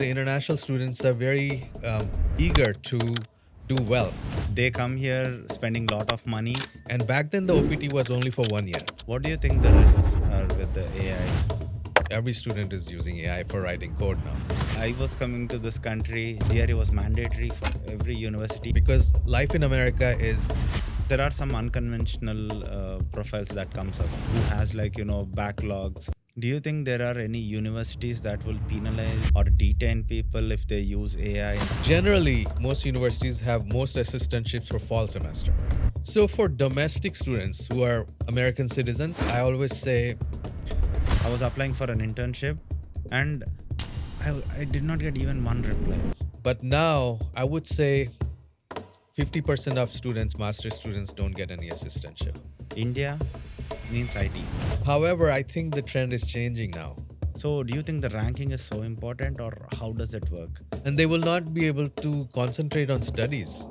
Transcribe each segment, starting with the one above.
The international students are very eager to do well. They come here spending a lot of money. And back then, the OPT was only for 1 year. What do you think the risks are with the AI? Every student is using AI for writing code now. I was coming to this country, GRE was mandatory for every university. Because life in America is, There are some unconventional profiles that comes up who has backlogs. Do you think there are any universities that will penalize or detain people if they use AI? generally, most universities have most assistantships for fall semester. So for domestic students who are American citizens, I always say, I was applying for an internship and I did not get even one reply. but now I would say 50% of students, master's students, don't get any assistantship. India means IT. However, I think the trend is changing now. So do you think the ranking is so important or how does it work? And they will not be able to concentrate on studies.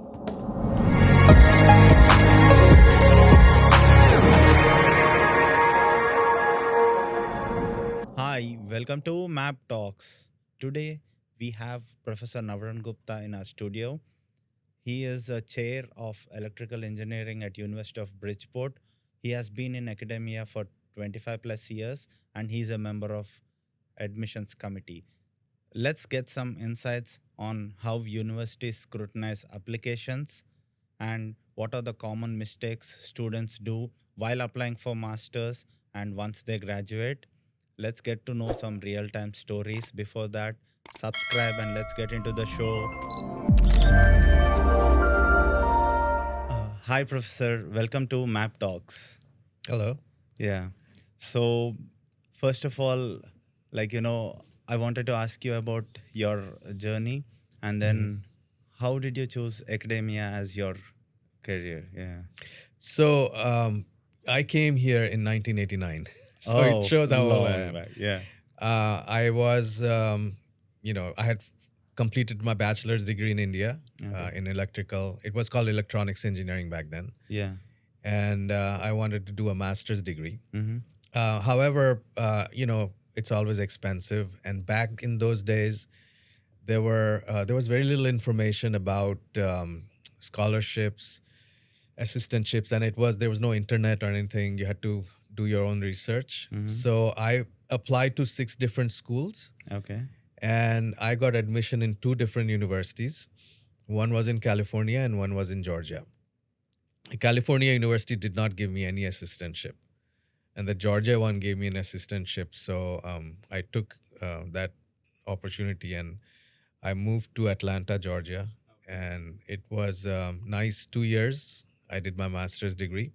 Hi, welcome to MAAB Talks. Today we have Professor Navarun Gupta in our studio. He is a chair of electrical engineering at University of Bridgeport. He has been in academia for 25 plus years and he's a member of admissions committee. Let's get some insights on how universities scrutinize applications and what are the common mistakes students do while applying for masters and once they graduate. Let's get to know some real-time stories. Before that, subscribe and let's get into the show. Hi, Professor. Welcome to MAAB Talks. Hello. Yeah. So, first of all, I wanted to ask you about your journey and then how did you choose academia as your career? Yeah. So I came here in 1989. So it shows how old I am. Back. Yeah. I was, I had completed my bachelor's degree in India in electrical. It was called electronics engineering back then. Yeah. And I wanted to do a master's degree. Mm-hmm. However, it's always expensive. And back in those days, there was very little information about scholarships, assistantships, and there was no internet or anything. You had to do your own research. So I applied to 6 different schools. Okay. And I got admission in 2 different universities. One was in California and one was in Georgia. California University did not give me any assistantship. And the Georgia one gave me an assistantship. So I took that opportunity and I moved to Atlanta, Georgia. And it was nice 2 years. I did my master's degree.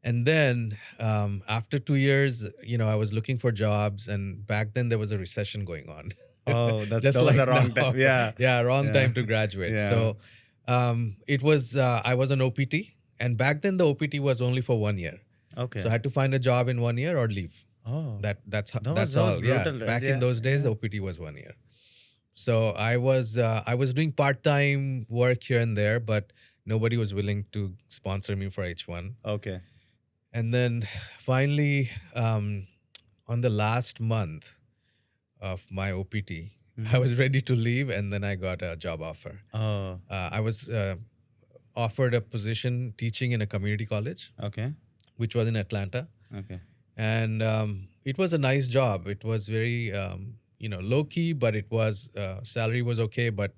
And then after 2 years, I was looking for jobs. And back then there was a recession going on. Oh, that Just was like the wrong now. time. Yeah. Yeah, wrong time to graduate. Yeah. So it was, I was an OPT. And back then the OPT was only for 1 year. Okay. So I had to find a job in 1 year or leave. Oh. That's That was all. brutal, Yeah. right? Back Yeah, in those days, the OPT was 1 year. So I was doing part-time work here and there, but nobody was willing to sponsor me for H1. Okay. And then finally, on the last month of my OPT, I was ready to leave, and then I got a job offer. Oh. I was offered a position teaching in a community college, Okay. which was in Atlanta. Okay. And it was a nice job. It was very, low key, but it was salary was okay. But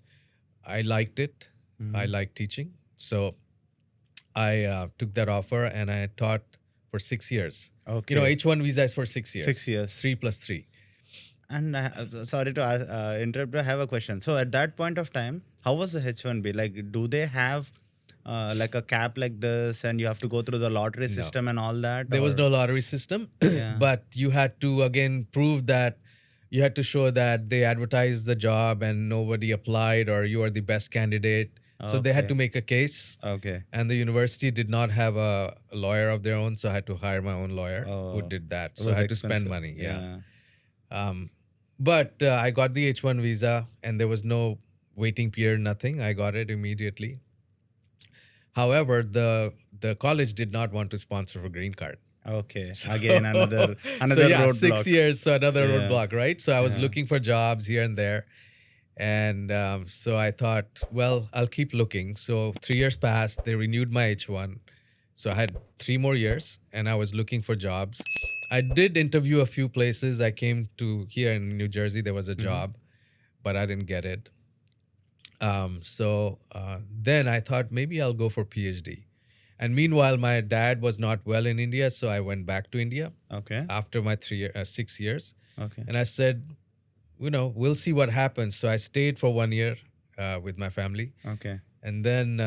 I liked it. I liked teaching, so I took that offer and I taught for 6 years. Okay. H1 visa is for 6 years. 6 years. 3 plus 3. And sorry to interrupt, I have a question. So at that point of time, how was the H1B? Like, do they have like a cap like this and you have to go through the lottery system and all that? There was no lottery system, but you had to again prove that you had to show that they advertised the job and nobody applied or you are the best candidate. So they had to make a case. Okay. And the university did not have a lawyer of their own, so I had to hire my own lawyer who did that. So I had to spend money. Yeah. But I got the H1 visa and there was no waiting period, nothing. I got it immediately. However, the college did not want to sponsor a green card. Okay. So, Again, another so yeah, roadblock. 6 years, so another Yeah. roadblock, right? So I was Yeah. looking for jobs here and there. And so I thought, well, I'll keep looking. So 3 years passed, they renewed my H1. So I had 3 more years and I was looking for jobs. I did interview a few places. I came to here in New Jersey, there was a job, but I didn't get it. So then I thought maybe I'll go for PhD. And meanwhile, my dad was not well in India, so I went back to India Okay. after my 6 years. Okay. And I said, we'll see what happens. So I stayed for 1 year with my family. Okay. And then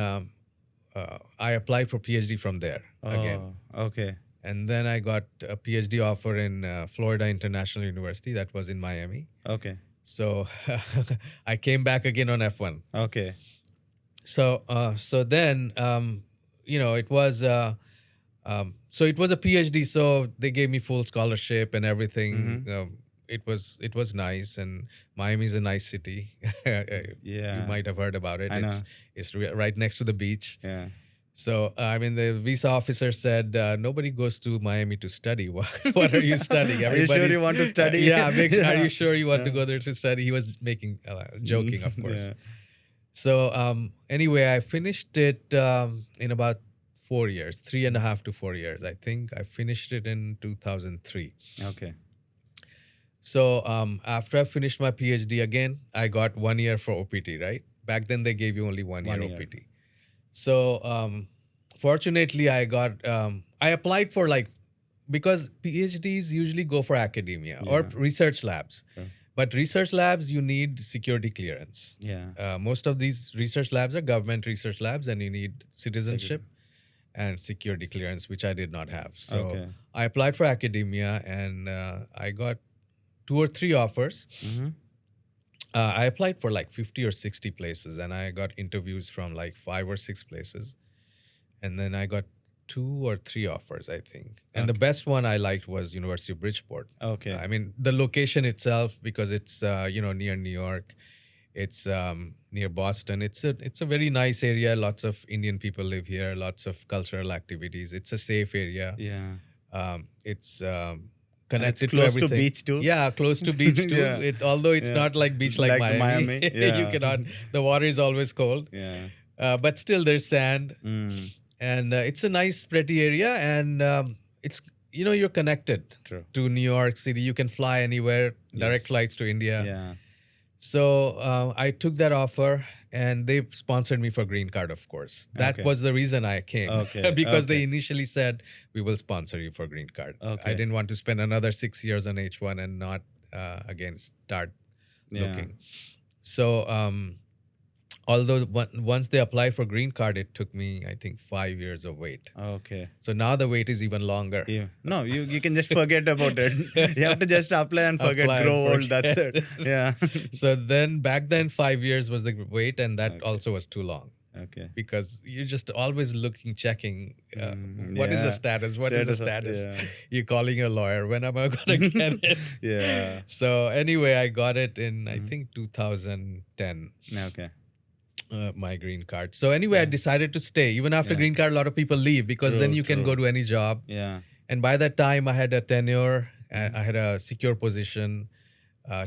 I applied for PhD from there again. Oh, okay. And then I got a PhD offer in Florida International University. That was in Miami. Okay. So I came back again on F1. Okay. So then it was so it was a PhD. So they gave me full scholarship and everything. It was nice, and Miami is a nice city. You Yeah. might have heard about it. I know. It's right next to the beach. Yeah. So I mean, the visa officer said nobody goes to Miami to study. What are you studying? Are you sure you want to study? Yeah, are Yeah. you sure you want to go there to study? He was making joking, of course. Yeah. So anyway, I finished it in about 4 years, 3.5 to 4 years. I think I finished it in 2003. Okay. So after I finished my PhD again, I got 1 year for OPT, right? Back then they gave you only 1 year 1 year. OPT. So fortunately, I applied for because PhDs usually go for academia or research labs. Sure. But research labs, you need security clearance. Yeah. Most of these research labs are government research labs, and you need citizenship and security clearance, which I did not have. So Okay. I applied for academia, and I got 2 or 3 offers. I applied for 50 or 60 places, and I got interviews from 5 or 6 places. And then I got 2 or 3 offers, I think. And the best one I liked was University of Bridgeport. Okay. I mean, the location itself, because it's near New York, it's near Boston. It's a very nice area. Lots of Indian people live here. Lots of cultural activities. It's a safe area. Yeah. It's connected close to everything. to beach too. Yeah, close to beach too. Yeah. Although it's Yeah. not like beach like Miami. Yeah. You cannot. The water is always cold. Yeah. But still, there's sand, and it's a nice, pretty area, and it's you're connected True. to New York City. You can fly anywhere. Direct flights to India. Yeah. So I took that offer, and they sponsored me for green card, of course. That Okay. was the reason I came. Okay. Because they Okay. initially said, we will sponsor you for green card. Okay. I didn't want to spend another 6 years on H1 and not, again, start Yeah. looking. So although once they apply for green card, it took me, I think, 5 years of wait. Okay. So now the wait is even longer. Yeah. No, you can just forget about it. You have to just apply and forget. Apply and Grow old. That's it. Yeah. So then back then 5 years was the wait, and that also was too long. Okay. Because you're just always looking, checking, what is the yeah. status? What is the Status, status? yeah. You're calling your lawyer. When am I going to get it? Yeah. So anyway, I got it in, I think, 2010, Okay. my green card. So anyway, I decided to stay. Even after green card, a lot of people leave because then True, you can go to any job. Yeah. And by that time, I had a tenure. I had a secure position.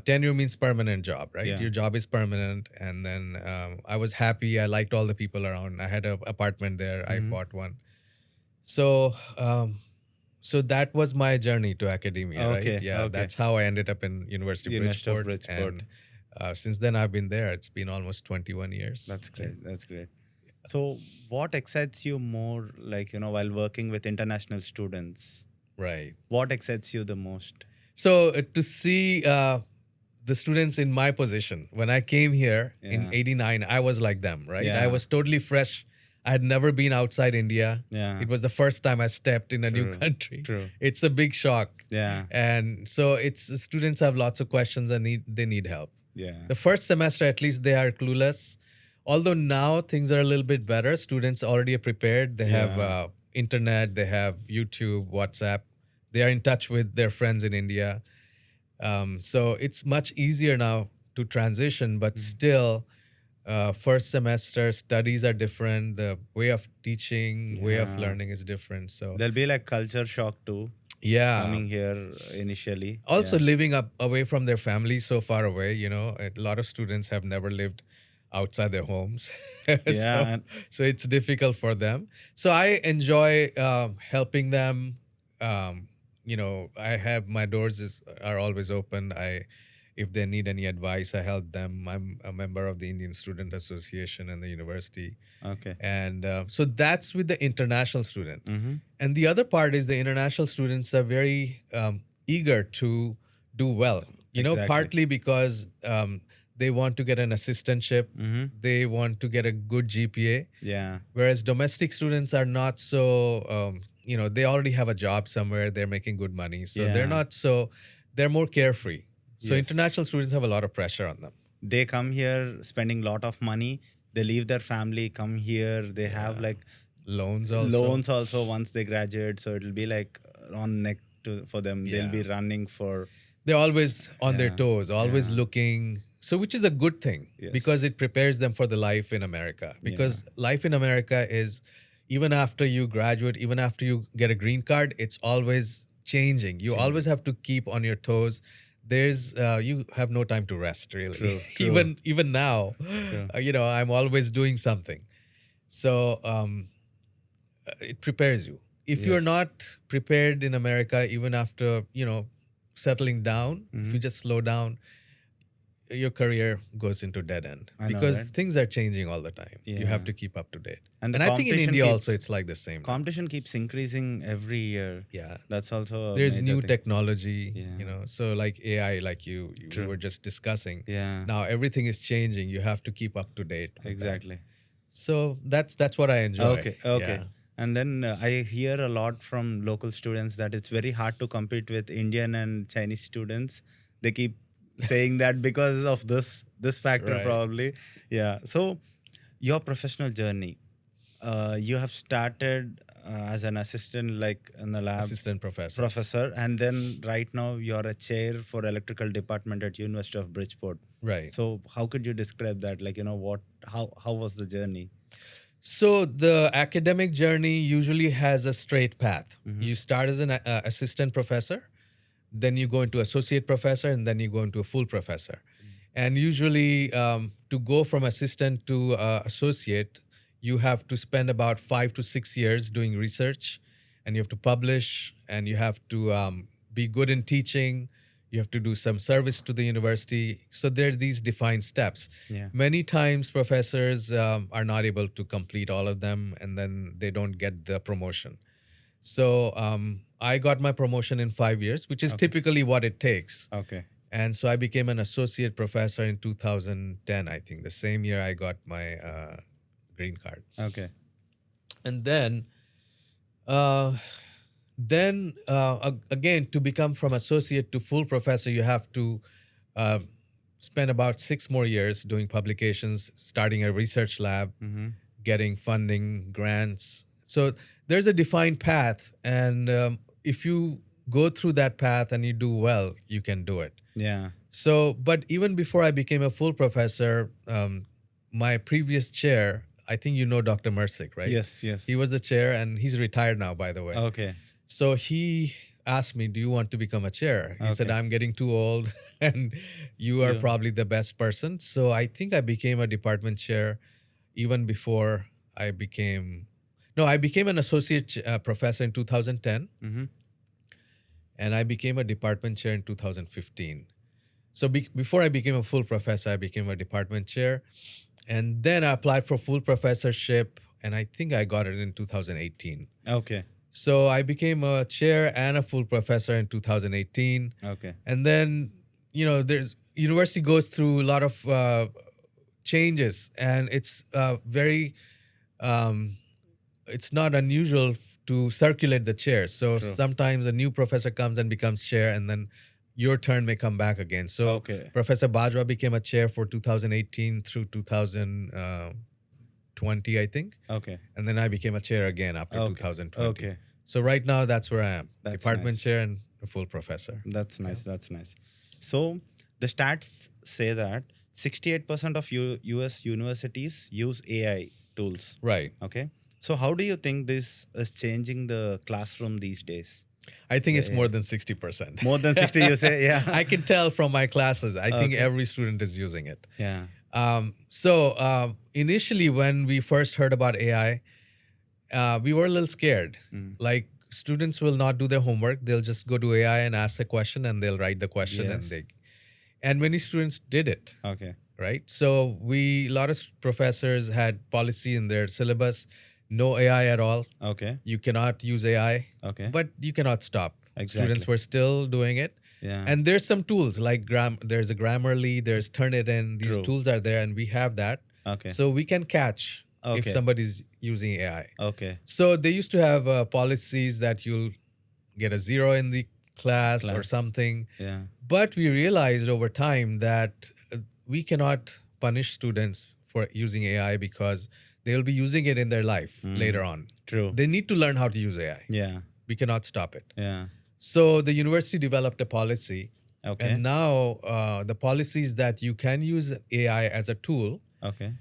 Tenure means permanent job, right? Yeah. Your job is permanent. And then I was happy. I liked all the people around. I had an apartment there. I bought one. So so that was my journey to academia, Okay, right? Yeah, okay. that's how I ended up in University of University of Bridgeport. Bridgeport. And since then, I've been there. It's been almost 21 years. That's great. That's great. So, what excites you more, while working with international students? Right. What excites you the most? So to see the students in my position, when I came here in Yeah. '89, I was like them, right? Yeah. I was totally fresh. I had never been outside India. Yeah. It was the first time I stepped in a new country. True. It's a big shock. Yeah. And so students have lots of questions and they need help. Yeah. The first semester, at least, they are clueless. Although now things are a little bit better. Students already are prepared. They have internet, they have YouTube, WhatsApp. They are in touch with their friends in India. So it's much easier now to transition, but still, first semester studies are different. The way of teaching, way of Yeah. learning is different. So There'll be like culture shock too yeah. coming here initially. Also Yeah. living up away from their families so far away, a lot of students have never lived outside their homes. Yeah. so And so it's difficult for them. So I enjoy helping them. I have my doors are always open. I If they need any advice, I help them. I'm a member of the Indian Student Association and the university. okay. And so that's with the international student. Mm-hmm. And the other part is the international students are very eager to do well, Exactly. partly because they want to get an assistantship, Mm-hmm. they want to get a good GPA, Yeah. whereas domestic students are not so, they already have a job somewhere, they're making good money. So they're Yeah. not so, they're more carefree. So Yes. international students have a lot of pressure on them. They come here spending lot of money. They leave their family, come here. They have like Loans also. loans also once they graduate. So it'll be like on neck for them. They'll Yeah. be running for. They're always on their Yeah. toes, always Yeah. looking. So, which is a good thing Yes. because it prepares them for the life in America. Because life in America is, even after you graduate, even after you get a green card, it's always changing. You always have to keep on your toes. You have no time to rest, really. True, true. Even now, I'm always doing something. So it prepares you. If you're Yes. not prepared in America, even after settling down, Mm-hmm. if you just slow down, your career goes into dead end I know, because right? things are changing all the time. You Yeah. have to keep up to date. And And, the I think in competition India also keeps- it's like the same. Competition keeps increasing every year. Yeah. That's also a There's major new thing. technology, Yeah. so like AI, like we True. were just discussing. Yeah. Now everything is changing. You have to keep up to date. with that. Exactly. So that's what I enjoy. Okay. Okay. Yeah. And then I hear a lot from local students that it's very hard to compete with Indian and Chinese students. They keep saying that because of this factor Right. probably. Yeah. So your professional journey, you have started as an assistant, like in the lab Assistant professor. professor, and then right now you're a chair for electrical department at University of Bridgeport. Right. So how could you describe that? Like how was the journey? So the academic journey usually has a straight path. You start as an assistant professor, then you go into associate professor, and then you go into a full professor. And usually, to go from assistant to associate, you have to spend about 5 to 6 years doing research, and you have to publish, and you have to be good in teaching. You have to do some service to the university. So there are these defined steps. Yeah. Many times professors are not able to complete all of them, and then they don't get the promotion. So I got my promotion in 5 years, which is typically what it takes. Okay. And so I became an associate professor in 2010, I think, the same year I got my green card. Okay. And then again, to become from associate to full professor, you have to spend about 6 more years doing publications, starting a research lab, getting funding, grants. So there's a defined path. And if you go through that path and you do well, you can do it. Yeah. So, but even before I became a full professor, my previous chair, I think you know Dr. Mersick, right? Yes. Yes. He was the chair, and he's retired now, by the way. Okay. So he asked me, "Do you want to become a chair?" He said, Okay. "I'm getting too old, and you are Yeah. probably the best person." So I think I became a department chair even before I became. No, I became an associate professor in 2010, and I became a department chair in 2015. So before I became a full professor, I became a department chair, and then I applied for full professorship, and I think I got it in 2018. Okay. So I became a chair and a full professor in 2018. Okay. And then, there's university goes through a lot of changes, and it's very, it's not unusual to circulate the chairs. So sometimes a new professor comes and becomes chair, and then your turn may come back again. So Okay. Professor Bajwa became a chair for 2018 through 2020, I think. Okay. And then I became a chair again after Okay. 2020. Okay. So right now, that's where I am. That's Department nice. chair and a full professor. That's nice. That's nice. So the stats say that 68% of US universities use AI tools. Right. Okay. So how do you think this is changing the classroom these days? I think The it's more AI. than 60%. More than 60, you say? Yeah. I can tell from my classes. I think Okay. every student is using it. Yeah. Initially, when we first heard about AI, we were a little scared. Like, students will not do their homework. They'll just go to AI and ask the question, and they'll write the question, Yes. and many students did it. Okay. Right. So a lot of professors had policy in their syllabus, no AI at all. Okay. You cannot use AI. Okay. But you cannot stop. Exactly. Students were still doing it. Yeah. And there's some tools like there's a Grammarly, there's Turnitin. These True. tools are there, and we have that. Okay. So we can catch if Okay. somebody's using AI. Okay. So they used to have policies that you'll get a 0 in the class or something. Yeah. But we realized over time that we cannot punish students for using AI because they'll be using it in their life later on. True. They need to learn how to use AI. Yeah. We cannot stop it. Yeah. So the university developed a policy. Okay. And now the policy is that you can use AI as a tool, Okay.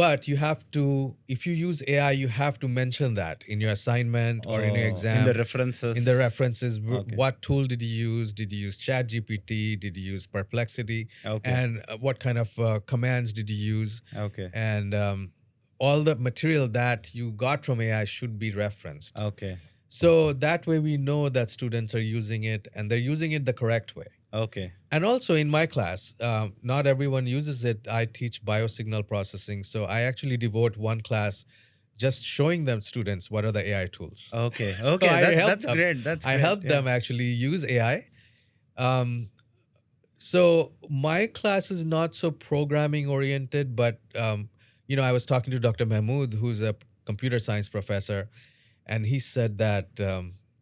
but you have to, if you use AI, you have to mention that in your assignment or in your exam. In the references. In the references, Okay. what tool did you use? Did you use ChatGPT? Did you use Perplexity? Okay. And what kind of commands did you use? Okay. And all the material that you got from AI should be referenced. Okay. So that way we know that students are using it and they're using it the correct way. Okay. And also in my class, not everyone uses it. I teach biosignal processing. So I actually devote one class just showing them students what are the AI tools. Okay. So Okay. I help That's them. great. That's I great. help them actually use AI. So my class is not so programming oriented, but I was talking to Dr. Mahmood, who's a computer science professor, and he said that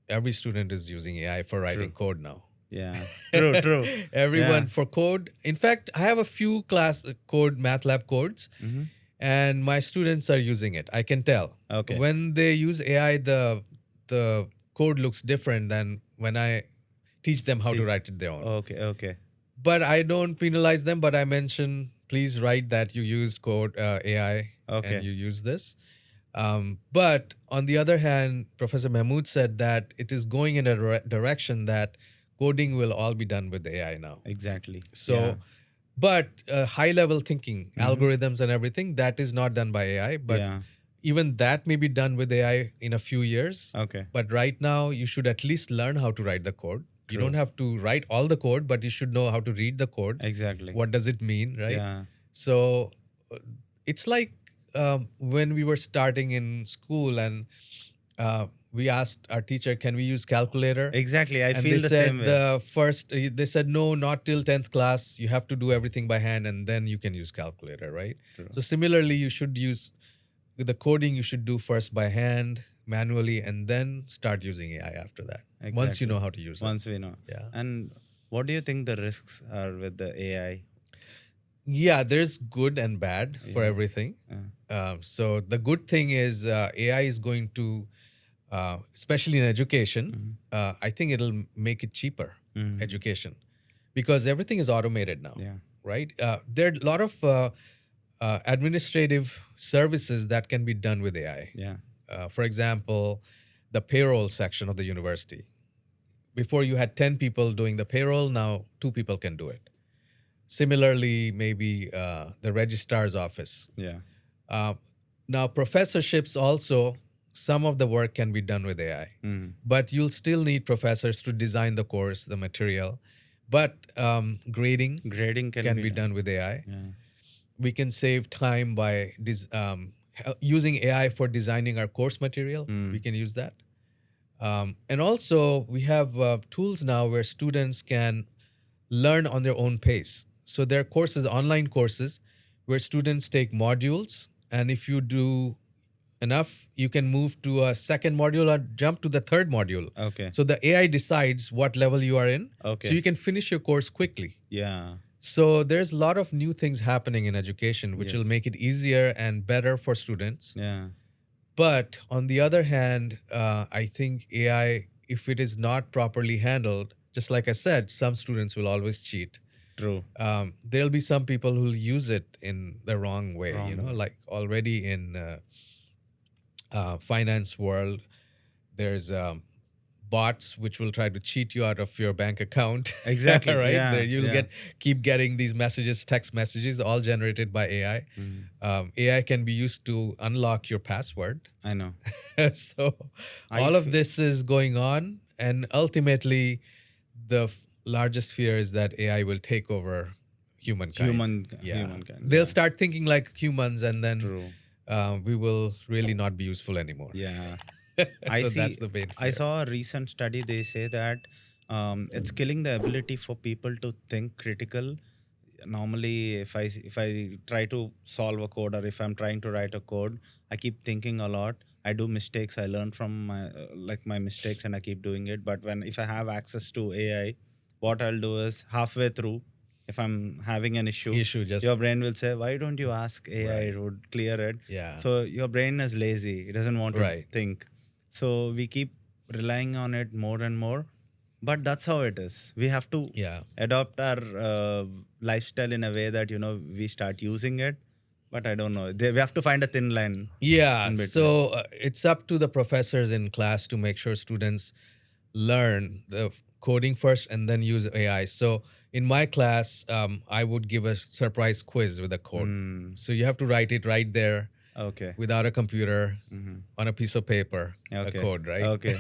every student is using AI for writing code now. Yeah. True. True. Everyone Yeah. for code. In fact, I have a few math lab codes, and my students are using it. I can tell. Okay. When they use AI, the code looks different than when I teach them how to write it their own. Okay. Okay. But I don't penalize them, but I mention, please write that you use code AI Okay. and you use this. But on the other hand, Professor Mahmood said that it is going in a direction that coding will all be done with AI now. Exactly. So, Yeah. but high level thinking, algorithms and everything, that is not done by AI. But Yeah. even that may be done with AI in a few years. Okay. But right now, you should at least learn how to write the code. You don't have to write all the code, but you should know how to read the code. Exactly. What does it mean, right? Yeah. So it's like when we were starting in school and we asked our teacher, can we use calculator? Exactly. I And feel they the said same way. they said, no, not till 10th class. You have to do everything by hand and then you can use calculator, right? So similarly, you should use the coding, you should do first by hand, manually, and then start using AI after that. Once you know how to use it. Once we know. Yeah. And what do you think the risks are with the AI? Yeah, there's good and bad for everything. So the good thing is AI is going to, especially in education, I think it'll make it cheaper, education, because everything is automated now, Yeah. right? There are a lot of administrative services that can be done with AI. Yeah. For example, the payroll section of the university. Before you had 10 people doing the payroll, now 2 people can do it. Similarly, maybe the registrar's office. Yeah. Now, professorships also, some of the work can be done with AI, but you'll still need professors to design the course, the material. But grading Grading can be done with AI. Yeah. We can save time by using AI for designing our course material. We can use that. And also, we have tools now where students can learn on their own pace. So there are courses, online courses, where students take modules. And if you do enough, you can move to a second module or jump to the third module. Okay. So the AI decides what level you are in. Okay. So you can finish your course quickly. Yeah. So there's a lot of new things happening in education, which will make it easier and better for students. Yeah. But on the other hand, I think AI, if it is not properly handled, just like I said, some students will always cheat. True. There'll be some people who'll use it in the wrong way, Wrong way. like already in finance world, there's bots which will try to cheat you out of your bank account. Exactly. Right Yeah. there, you'll Yeah. keep getting these messages, text messages, all generated by AI. AI can be used to unlock your password. I know. So I all of feel- this is going on, and ultimately the largest fear is that AI will take over humankind. Humankind. They'll Yeah. start thinking like humans, and then True. we will really not be useful anymore. Yeah. So that's the main I fear. saw a recent study. They say that it's killing the ability for people to think critical. Normally, if I try to solve a code, or if I'm trying to write a code, I keep thinking a lot. I do mistakes. I learn from my mistakes, and I keep doing it. But if I have access to AI, what I'll do is halfway through, if I'm having an issue, Just your brain will say, "Why don't you ask AI? Right. It would clear it." Yeah. So your brain is lazy. It doesn't want to Right. think. So we keep relying on it more and more. But that's how it is. We have to Yeah. adopt our lifestyle in a way that we start using it. But I don't know. We have to find a thin line. Yeah. in between. So it's up to the professors in class to make sure students learn the coding first and then use AI. So in my class, I would give a surprise quiz with a code. So you have to write it right there Okay. without a computer on a piece of paper, Okay. a code, right? Okay.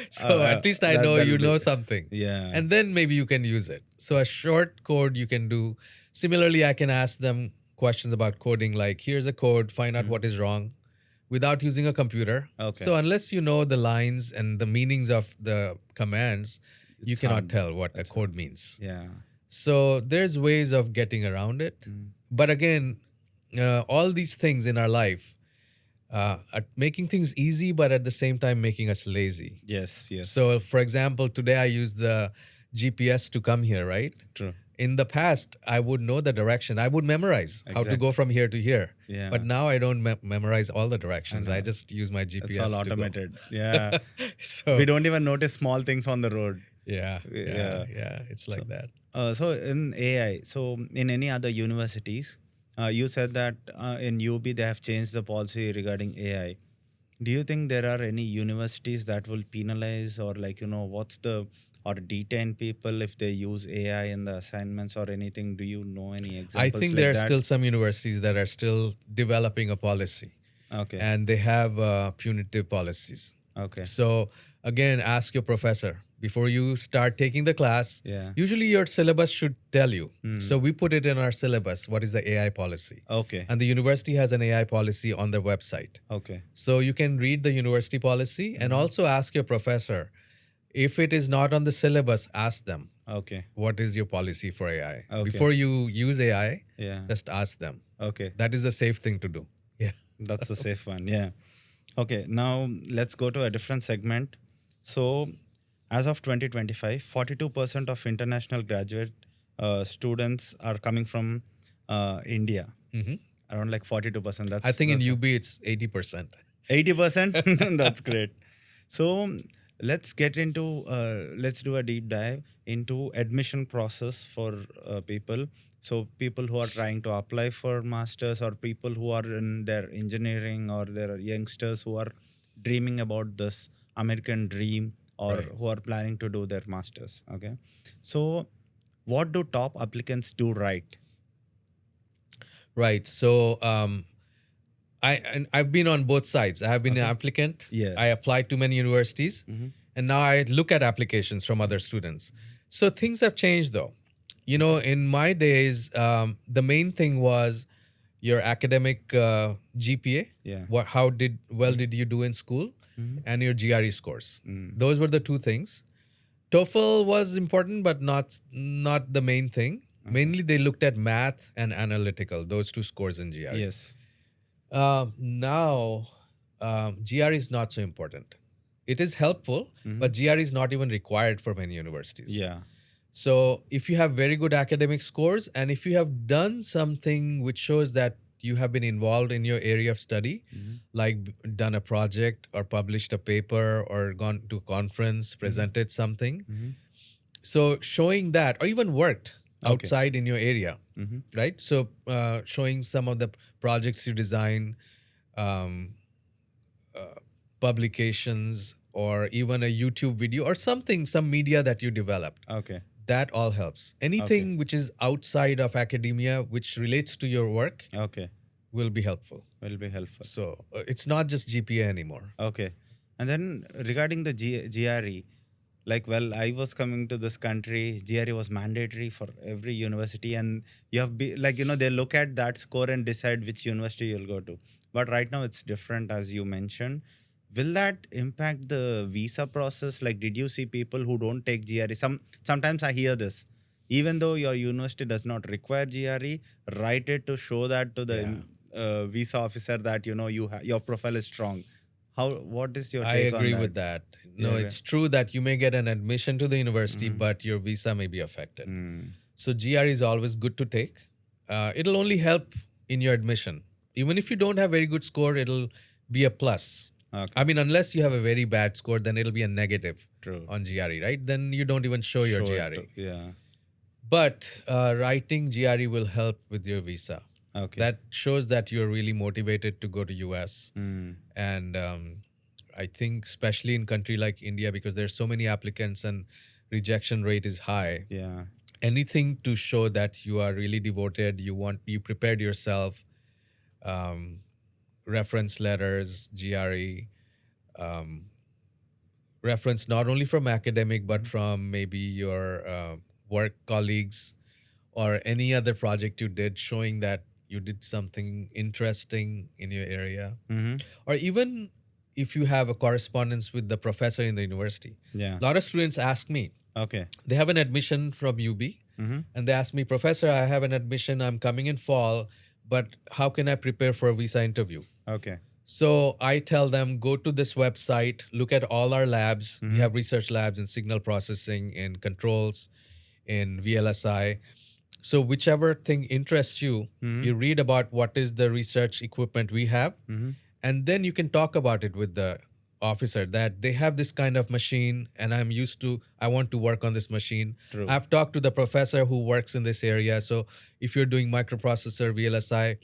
So at least I know that'll you be- know something. Yeah. And then maybe you can use it. So a short code you can do. Similarly, I can ask them questions about coding, like here's a code, find out what is wrong, without using a computer. Okay. So unless you know the lines and the meanings of the commands, you It's cannot hard. tell what a code means. Yeah. So there's ways of getting around it. But again, all these things in our life are making things easy, but at the same time making us lazy. Yes. Yes. So, for example, today I used the GPS to come here, right? True. In the past, I would know the direction. I would memorize how to go from here to here. Yeah. But now I don't memorize all the directions. I just use my GPS. It's all to go. automated. Yeah. So We don't even notice small things on the road. yeah, Yeah. it's like that. So in AI, so in any other universities, you said that in UB they have changed the policy regarding AI. Do you think there are any universities that will penalize, or what's the, or detain people if they use AI in the assignments or anything? Do you know any examples? I think like there are that? still some universities that are still developing a policy, Okay. and they have punitive policies. Okay. So again, ask your professor before you start taking the class. Yeah. Usually your syllabus should tell you. So we put it in our syllabus. What is the AI policy? Okay. And the university has an AI policy on their website. Okay. So you can read the university policy and also ask your professor. If it is not on the syllabus, ask them, Okay. what is your policy for AI? Okay. Before you use AI, Yeah. just ask them. Okay. That is the safe thing to do. Yeah. That's the safe one. Yeah. Okay. Now let's go to a different segment. So, as of 2025, 42% of international graduate students are coming from India. Around like 42%. That's I think in that's UB it's 80%. 80%. That's great. So let's get into let's do a deep dive into admission process for people. So people who are trying to apply for masters, or people who are in their engineering, or there are youngsters who are dreaming about this American dream, or Right. who are planning to do their masters. Okay. So what do top applicants do right? Right. So I've been on both sides. I have been an applicant. Yeah. I applied to many universities, and now I look at applications from other students. So things have changed, though. In my days, the main thing was your academic GPA. Yeah. How did you do in school, and your GRE scores. Those were the two things. TOEFL was important, but not the main thing. Mainly, they looked at math and analytical. Those two scores in GRE. Yes. Now, GRE is not so important. It is helpful, but GRE is not even required for many universities. Yeah. So if you have very good academic scores, and if you have done something which shows that you have been involved in your area of study, like done a project or published a paper or gone to a conference, presented something. So showing that, or even worked Okay. outside in your area, Mm-hmm. right? So showing some of the projects you design, um, publications, or even a YouTube video or something, some media that you developed. Okay. That all helps. Anything which is outside of academia, which relates to your work, Okay. will be helpful. Will be helpful. So it's not just GPA anymore. Okay. And then regarding the GRE, like, well, I was coming to this country, GRE was mandatory for every university, and you have like, they look at that score and decide which university you'll go to. But right now it's different, as you mentioned. Will that impact the visa process? Like, did you see people who don't take GRE? Sometimes I hear this. Even though your university does not require GRE, write it to show that to the visa officer that your profile is strong. What is your I take agree on that? with that. No, Yeah. it's true that you may get an admission to the university, but your visa may be affected. So GRE is always good to take. It'll only help in your admission. Even if you don't have very good score, it'll be a plus. Okay. I mean, unless you have a very bad score, then it'll be a negative True. on GRE, right? Then you don't even show your Show it GRE. yeah. But writing GRE will help with your visa. Okay. That shows that you're really motivated to go to US. Mm. And I think especially in country like India, because there's so many applicants and rejection rate is high, Yeah. anything to show that you are really devoted, you prepared yourself, reference letters, GRE, reference not only from academic but from maybe your work colleagues or any other project you did, showing that you did something interesting in your area. Mm-hmm. Or even if you have a correspondence with the professor in the university. Yeah. A lot of students ask me, Okay. they have an admission from UB, and they ask me, Professor, I have an admission, I'm coming in fall, but how can I prepare for a visa interview? Okay. So I tell them, go to this website, look at all our labs. We have research labs in signal processing, in controls, in VLSI. So whichever thing interests you, you read about what is the research equipment we have, and then you can talk about it with the officer that they have this kind of machine and I want to work on this machine. True. I've talked to the professor who works in this area. So if you're doing microprocessor, VLSI,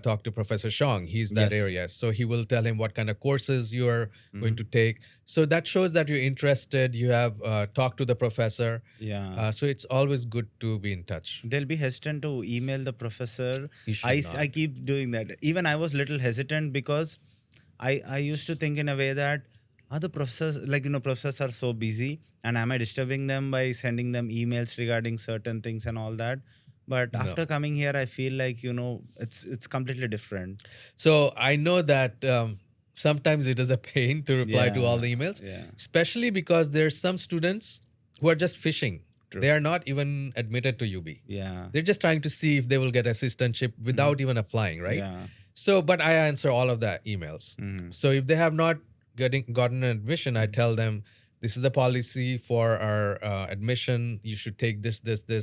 talk to Professor Shong. He's that Yes. area. So he will tell him what kind of courses you're going to take. So that shows that you're interested. You have talked to the professor. Yeah. So it's always good to be in touch. They'll be hesitant to email the professor. You should not. I keep doing that. Even I was little hesitant because I used to think in a way that other professors, professors are so busy, and am I disturbing them by sending them emails regarding certain things and all that? But after coming here, I feel like it's completely different. So I know that sometimes it is a pain to reply to all the emails, Yeah. especially because there's some students who are just fishing. True. They are not even admitted to UB. Yeah. They're just trying to see if they will get assistantship without even applying, right? Yeah. So, but I answer all of the emails. So if they have not gotten an admission, I tell them, this is the policy for our admission. You should take this.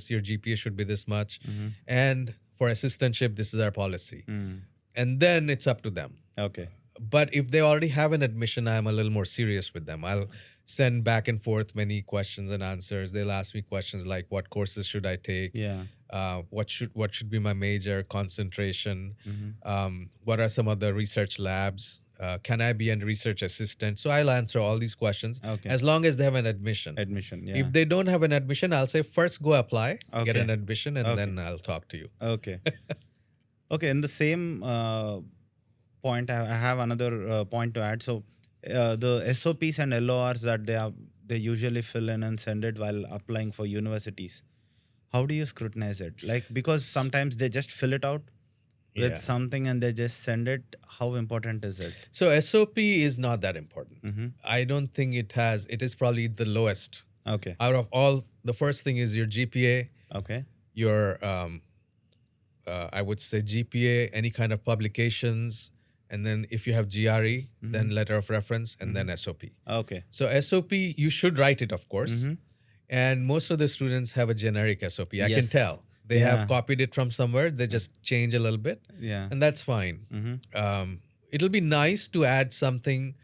Your GPA should be this much. And for assistantship, this is our policy. And then it's up to them. Okay. But if they already have an admission, I'm a little more serious with them. I'll send back and forth many questions and answers. They'll ask me questions like, what courses should I take? Yeah. What should be my major concentration? What are some of the research labs? Can I be a research assistant? So I'll answer all these questions Okay. as long as they have an admission. Admission. Yeah. If they don't have an admission, I'll say first go apply, get Okay. an admission, and then I'll talk to you. Okay. Okay. In the same point, I have another point to add. So the SOPs and LORs that they usually fill in and send it while applying for universities. How do you scrutinize it? Like, because sometimes they just fill it out with Yeah. something and they just send it. How important is it? So SOP is not that important. I don't think it has. It is probably the lowest. Okay. Out of all, the first thing is your GPA, Okay. your, I would say GPA, any kind of publications, and then if you have GRE, then letter of reference, and then SOP. Okay. So SOP, you should write it, of course. And most of the students have a generic SOP. I can Yes. tell. They Yeah. have copied it from somewhere. They just change a little bit. Yeah. And that's fine. It'll be nice to add something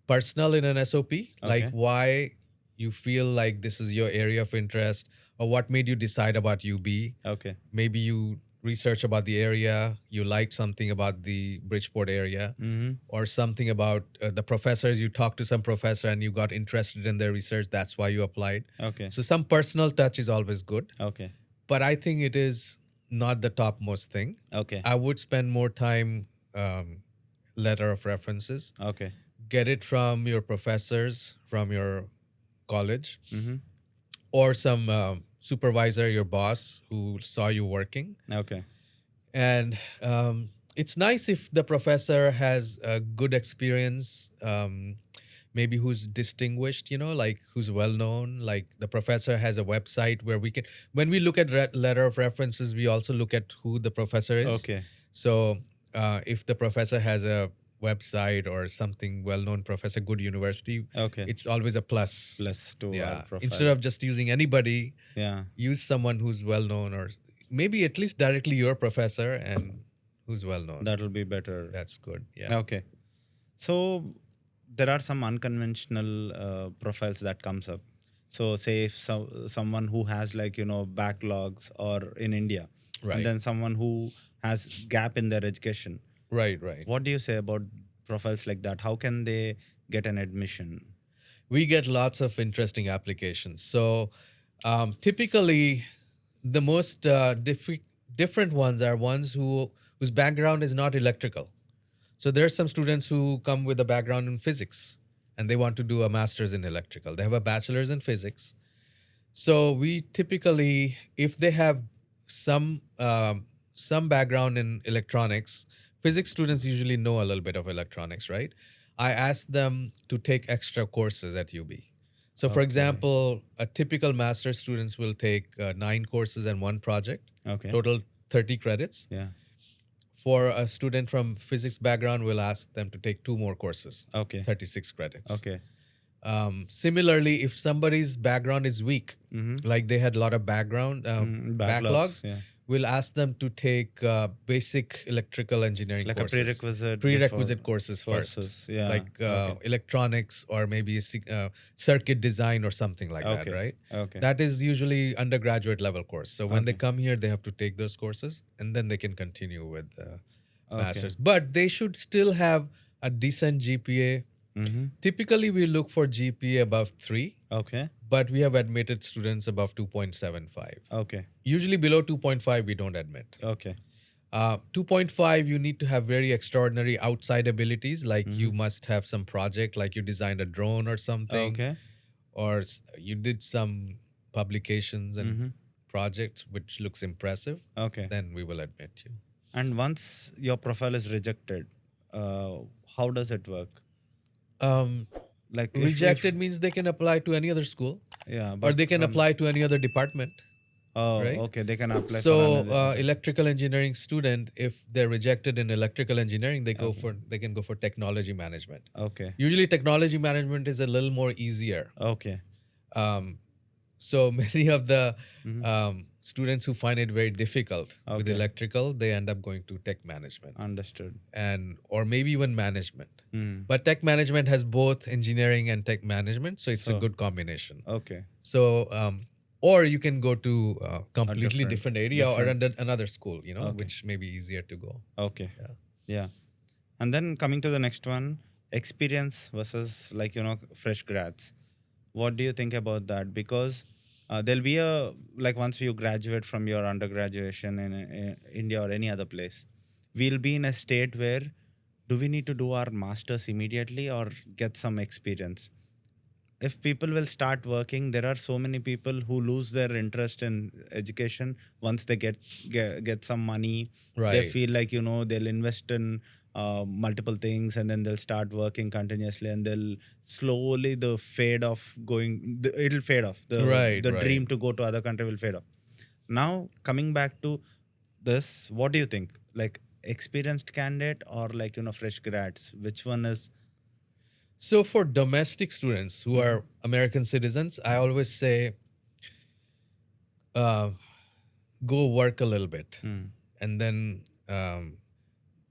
personal in an SOP, like why you feel like this is your area of interest, or what made you decide about UB. Okay. Maybe you research about the area, you liked something about the Bridgeport area, or something about the professors. You talked to some professor and you got interested in their research. That's why you applied. Okay. So some personal touch is always good. Okay. But I think it is not the topmost thing. Okay. I would spend more time letter of references. Okay. Get it from your professors, from your college, Mm-hmm. or some supervisor, your boss who saw you working. Okay. And it's nice if the professor has a good experience, maybe who's distinguished, like who's well known. Like the professor has a website where we can, when we look at letter of references, we also look at who the professor is. Okay. So if the professor has a website or something, well-known professor, good university, Okay. it's always a plus. Plus to our profile. Instead of just using anybody, Yeah. use someone who's well-known, or maybe at least directly your professor and who's well-known. That will be better. That's good. Yeah. Okay. So there are some unconventional profiles that comes up. So say if someone who has backlogs or in India, Right. and then someone who has gap in their education. Right. What do you say about profiles like that? How can they get an admission? We get lots of interesting applications. So typically, the most different ones are ones whose background is not electrical. So there are some students who come with a background in physics and they want to do a master's in electrical. They have a bachelor's in physics. So we typically, if they have some background in electronics, physics students usually know a little bit of electronics, right? I ask them to take extra courses at UB. So for example, a typical master's students will take 9 courses and 1 project, Okay. total 30 credits. Yeah. For a student from physics background, we'll ask them to take 2 more courses, Okay. 36 credits. Okay. Similarly, if somebody's background is weak, like they had a lot of background backlogs, Yeah. we'll ask them to take basic electrical engineering Like courses. a prerequisite courses first. courses, yeah. Like electronics or maybe circuit design or something like that, Okay. right? Okay. That is usually undergraduate level course. So when they Okay. come here, they have to take those courses and then they can continue with masters. But they should still have a decent GPA. Typically, we look for GPA above 3, Okay. but we have admitted students above 2.75. Okay. Usually below 2.5, we don't admit. Okay. 2.5, you need to have very extraordinary outside abilities. Like you must have some project, like you designed a drone or something, Okay. or you did some publications and projects which looks impressive. Okay. Then we will admit you. And once your profile is rejected, how does it work? Like if- Rejected means they can apply to any other school, yeah, or but they can apply to any other department. Oh, right? okay. They can apply. So for another. electrical engineering student, if they're rejected in electrical engineering, they can go for technology management. Okay. Usually technology management is a little more easier. Okay. So many of the students who find it very difficult with Okay. electrical, they end up going to tech management Understood. or maybe even management. Hmm. But tech management has both engineering and tech management, so it's a So- good combination. Okay. So, or you can go to a completely different- different area or under another school, Okay. which may be easier to go. Okay. Yeah. And then coming to the next one, experience versus fresh grads. What do you think about that? Because there'll be once you graduate from your undergraduation in India or any other place, we'll be in a state where do we need to do our masters immediately or get some experience? If people will start working, there are so many people who lose their interest in education once they get some money. They Right. feel like they'll invest in multiple things and then they'll start working continuously and they'll slowly it'll fade off. The Right, the right. dream to go to other country will fade off. Now coming back to this, what do you think? Like experienced candidate or fresh grads? Which one is? So for domestic students who are American citizens, I always say, go work a little bit and then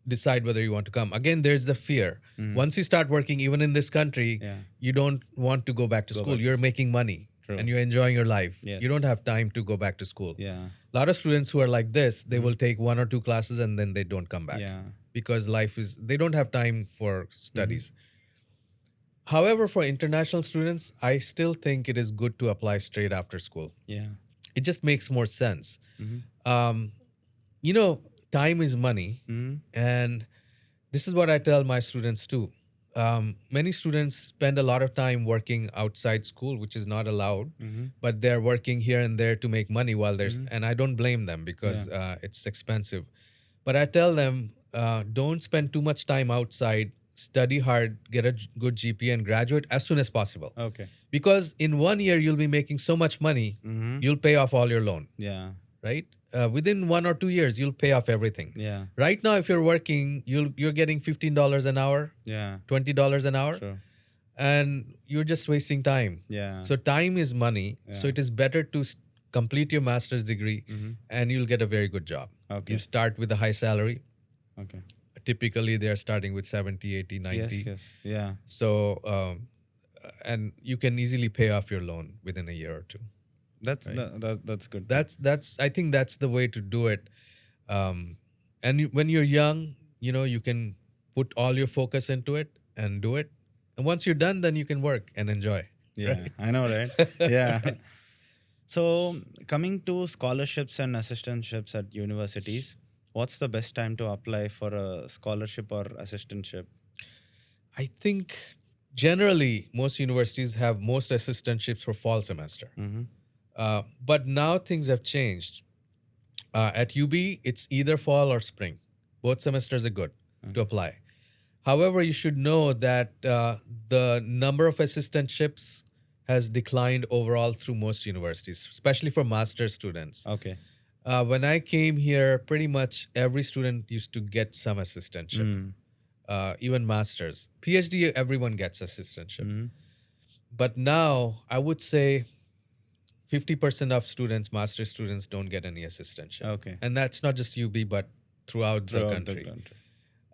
decide whether you want to come. Again, there's the fear. Once you start working, even in this country, Yeah. you don't want to go back to school. You're making money. True. and you're enjoying your life. Yes. You don't have time to go back to school. Yeah. A lot of students who are like this, they will take 1 or 2 classes and then they don't come back Yeah. because they don't have time for studies. However, for international students, I still think it is good to apply straight after school. Yeah. It just makes more sense. You know, time is money, and this is what I tell my students too. Many students spend a lot of time working outside school, which is not allowed, but they're working here and there to make money while there's, and I don't blame them because it's expensive. But I tell them, don't spend too much time outside. Study hard, get a good GPA, and graduate as soon as possible. Okay. Because in 1 year you'll be making so much money, you'll pay off all your loan, Yeah. right? Within 1 or 2 years, you'll pay off everything. Yeah. Right now, if you're working, you're getting $15 an hour, Yeah. $20 an hour, True. and you're just wasting time. Yeah. So time is money. So it is better to complete your master's degree, and you'll get a very good job. Okay. You start with a high salary. Okay. Typically, they're starting with 70, 80, 90. Yes. Yes. Yeah. So, and you can easily pay off your loan within a year or two. That's that's good. That's I think that's the way to do it. And when you're young, you know, you can put all your focus into it and do it. And once you're done, then you can work and enjoy. Yeah, I know, right? Yeah. So coming to scholarships and assistantships at universities, what's the best time to apply for a scholarship or assistantship? I think generally most universities have most assistantships for fall semester. But now things have changed. At UB, it's either fall or spring. Both semesters are good to apply. However, you should know that the number of assistantships has declined overall through most universities, especially for master's students. Okay. When I came here, pretty much every student used to get some assistantship, even masters. PhD, everyone gets assistantship. But now, I would say 50% of students, master's students, don't get any assistantship. Okay. And that's not just UB, but throughout the Throughout country. the country.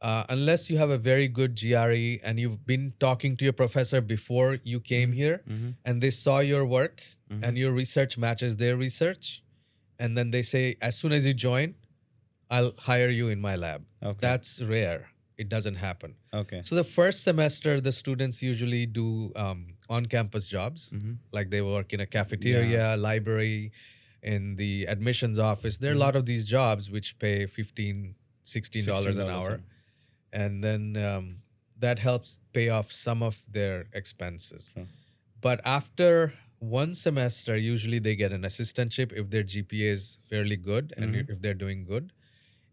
Unless you have a very good GRE and you've been talking to your professor before you came here and they saw your work and your research matches their research, and then they say, as soon as you join, I'll hire you in my lab. Okay. That's rare. It doesn't happen. Okay. So the first semester, the students usually do on-campus jobs, like they work in a cafeteria, library, in the admissions office. There are a lot of these jobs which pay $15, $16 an hour. And then that helps pay off some of their expenses. But after one semester, usually they get an assistantship if their GPA is fairly good and if they're doing good.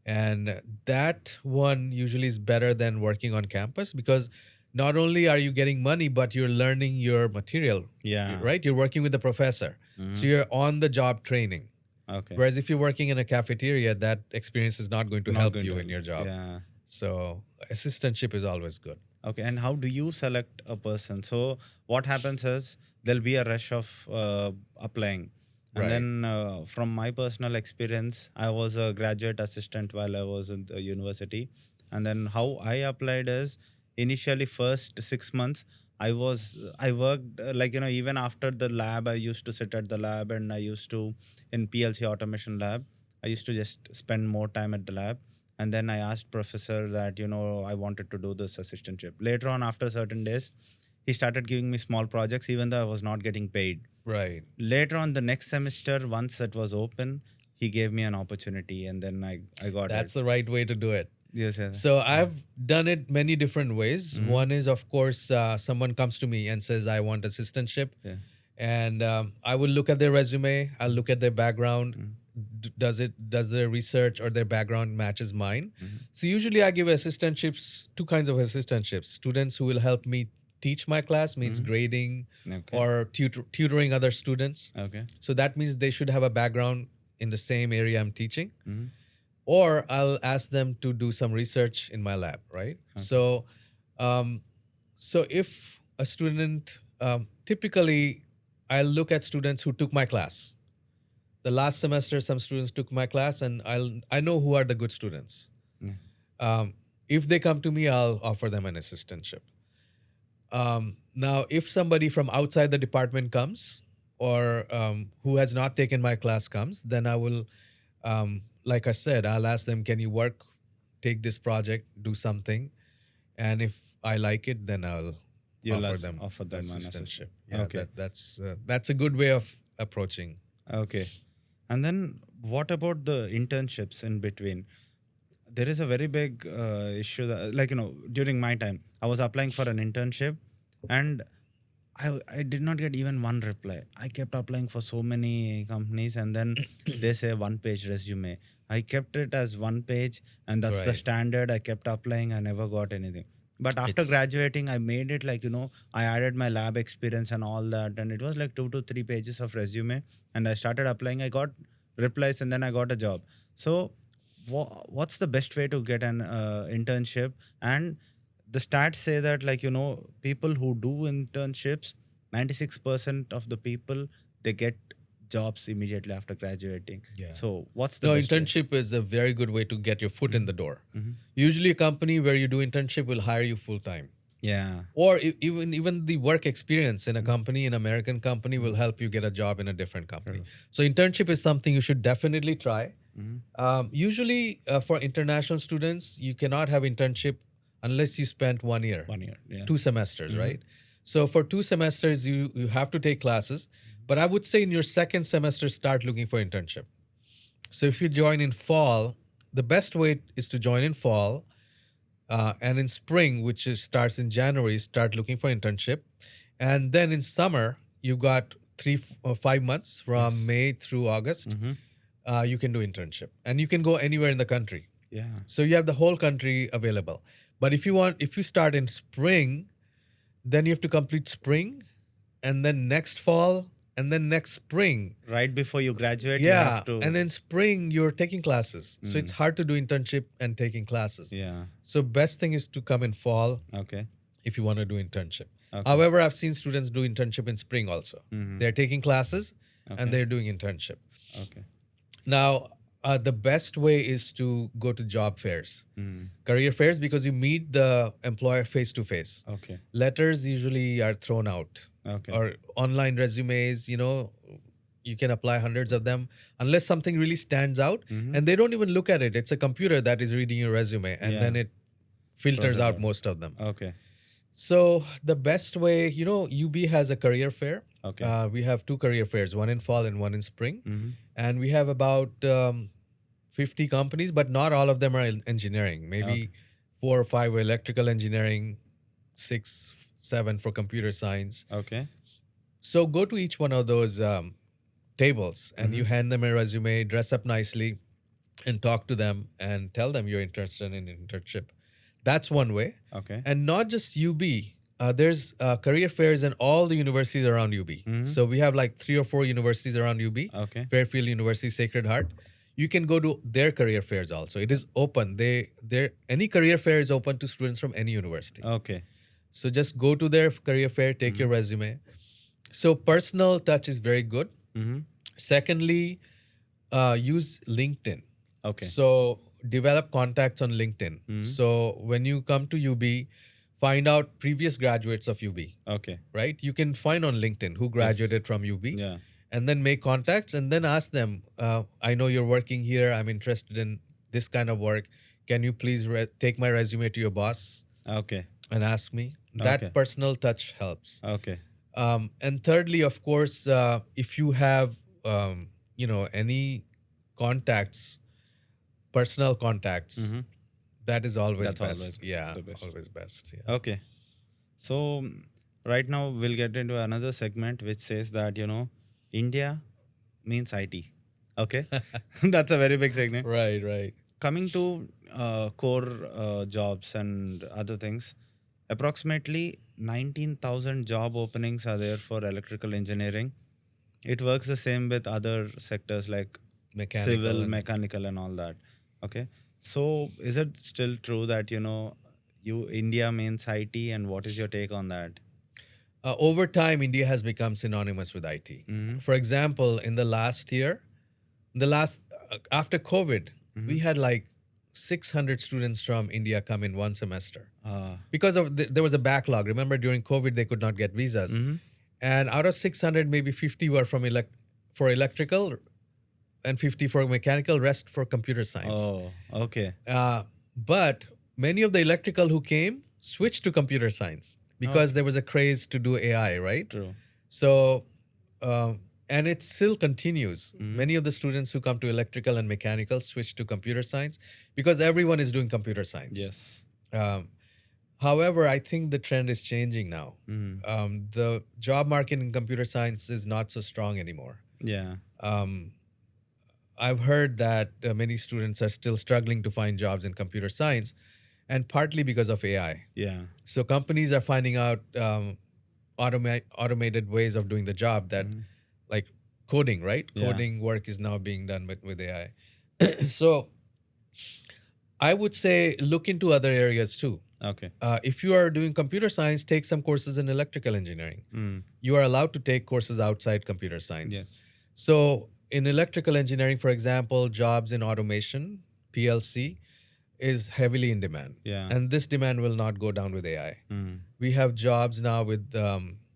And that one usually is better than working on campus because not only are you getting money, but you're learning your material. Yeah. Right? You're working with the professor. So you're on the job training. Okay. Whereas if you're working in a cafeteria, that experience is not going to help you in your job. Yeah. So assistantship is always good. Okay. And how do you select a person? So what happens is there'll be a rush of applying. And Right. then from my personal experience, I was a graduate assistant while I was in the university. And then how I applied is initially first 6 months, I worked even after the lab, I used to sit at the lab and I used to in PLC automation lab, I used to just spend more time at the lab. And then I asked professor that, I wanted to do this assistantship. Later on, after certain days, he started giving me small projects, even though I was not getting paid. Right. Later on, the next semester, once it was open, he gave me an opportunity and then I got That's it. the right way to do it. Yes, yes. So I've done it many different ways. One is, of course, someone comes to me and says, I want assistantship. Yeah. And I will look at their resume. I'll look at their background. Does their research or their background matches mine? So usually I give assistantships, two kinds of assistantships. Students who will help me teach my class, means grading Okay. or tutoring other students. Okay. So that means they should have a background in the same area I'm teaching. Or I'll ask them to do some research in my lab, right? So if a student, typically I'll look at students who took my class. The last semester, some students took my class and I know who are the good students. If they come to me, I'll offer them an assistantship. Now, if somebody from outside the department comes, or who has not taken my class comes, then I will, like I said, I'll ask them, can you work, take this project, do something, and if I like it, then I'll You'll offer them an assistantship. assistant. Yeah, Okay. that's a good way of approaching. Okay. And then what about the internships in between? There is a very big issue that, like, during my time, I was applying for an internship and I did not get even one reply. I kept applying for so many companies and then they say 1 page resume. I kept it as 1 page and that's the Right. standard. I kept applying. I never got anything. But after It's graduating, I made it like, I added my lab experience and all that. And it was like 2 to 3 pages of resume. And I started applying. I got replies and then I got a job. So, what's the best way to get an internship? And the stats say that, like, people who do internships, 96% of the people, they get jobs immediately after graduating. Yeah. So what's the No, best way? internship is a very good way to get your foot in the door. Mhm. Usually, a company where you do internship will hire you full time, Yeah. or even the work experience in a company, an American company, will help you get a job in a different company. So, internship is something you should definitely try. Usually, for international students, you cannot have internship unless you spent 1 year, 1 year. Yeah. 2 semesters, right? So for 2 semesters, you have to take classes. But I would say in your second semester, start looking for internship. So if you join in fall, the best way is to join in fall, and in spring, which starts in January, start looking for internship, and then in summer you got 5 months from May through August. You can do internship, and you can go anywhere in the country. Yeah. So you have the whole country available. But if you start in spring, then you have to complete spring, and then next fall, and then next spring. Right before you graduate, you Yeah, have to. and then spring you're taking classes. So it's hard to do internship and taking classes. Yeah. So best thing is to come in fall Okay. if you want to do internship. Okay. However, I've seen students do internship in spring also. They're taking classes and they're doing internship. Okay. Now, the best way is to go to job fairs, career fairs, because you meet the employer face to face. Okay. Letters usually are thrown out, Okay. or online resumes, you can apply hundreds of them unless something really stands out, and they don't even look at it. It's a computer that is reading your resume, and then it filters it out out. most of them. Okay. So the best way, UB has a career fair. Okay. We have 2 career fairs, one in fall and one in spring. And we have about 50 companies, but not all of them are in engineering. Maybe 4 or 5 are electrical engineering, 6, 7 for computer science. Okay. So go to each one of those tables and you hand them a resume, dress up nicely, and talk to them and tell them you're interested in an internship. That's one way. Okay. And not just UB. There's career fairs in all the universities around UB. So we have like 3 or 4 universities around UB. Okay. Fairfield University, Sacred Heart. You can go to their career fairs also. It is open. Any career fair is open to students from any university. Okay. So just go to their career fair, take your resume. So personal touch is very good. Secondly, use LinkedIn. Okay. So develop contacts on LinkedIn. So when you come to UB, find out previous graduates of UB, Okay. right? You can find on LinkedIn who graduated from UB. Yeah. And then make contacts and then ask them, I know you're working here. I'm interested in this kind of work. Can you please take my resume to your boss Okay. and ask me? That Okay. personal touch helps. Okay. And thirdly, of course, if you have, any contacts, personal contacts, that is always That's best. always Yeah, the best. always best. Yeah. Okay. So right now we'll get into another segment which says that, India means IT. Okay. That's a very big segment. Right, right. Coming to core jobs and other things, approximately 19,000 job openings are there for electrical engineering. It works the same with other sectors like Mechanical civil, and- mechanical, and all that. Okay. So is it still true that, India means IT, and what is your take on that? Over time, India has become synonymous with IT. For example, in the last year, after COVID, we had like 600 students from India come in one semester because of there was a backlog. Remember, during COVID, they could not get visas, and out of 600, maybe 50 were from for electrical, and 50 for mechanical, rest for computer science. Oh, okay. But many of the electrical who came switched to computer science because there was a craze to do AI, right? True. So, and it still continues. Many of the students who come to electrical and mechanical switch to computer science because everyone is doing computer science. Yes. However, I think the trend is changing now. The job market in computer science is not so strong anymore. Yeah. I've heard that many students are still struggling to find jobs in computer science, and partly because of AI. Yeah. So companies are finding out automated ways of doing the job that, like coding, right? Yeah. Coding work is now being done with AI. So I would say look into other areas too. Okay. If you are doing computer science, take some courses in electrical engineering. You are allowed to take courses outside computer science. Yes. So in electrical engineering, for example, jobs in automation, PLC, is heavily in demand. Yeah. And this demand will not go down with AI. We have jobs now with,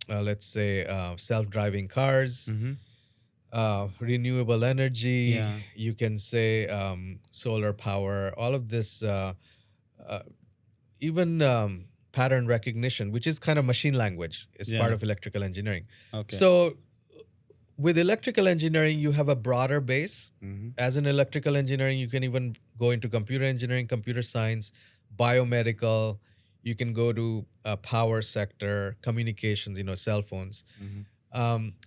let's say, self-driving cars, renewable energy. Yeah. You can say solar power, all of this, even pattern recognition, which is kind of machine language, is part Yeah. of electrical engineering. Okay. So with electrical engineering, you have a broader base. As in electrical engineering, you can even go into computer engineering, computer science, biomedical. You can go to power sector, communications, cell phones.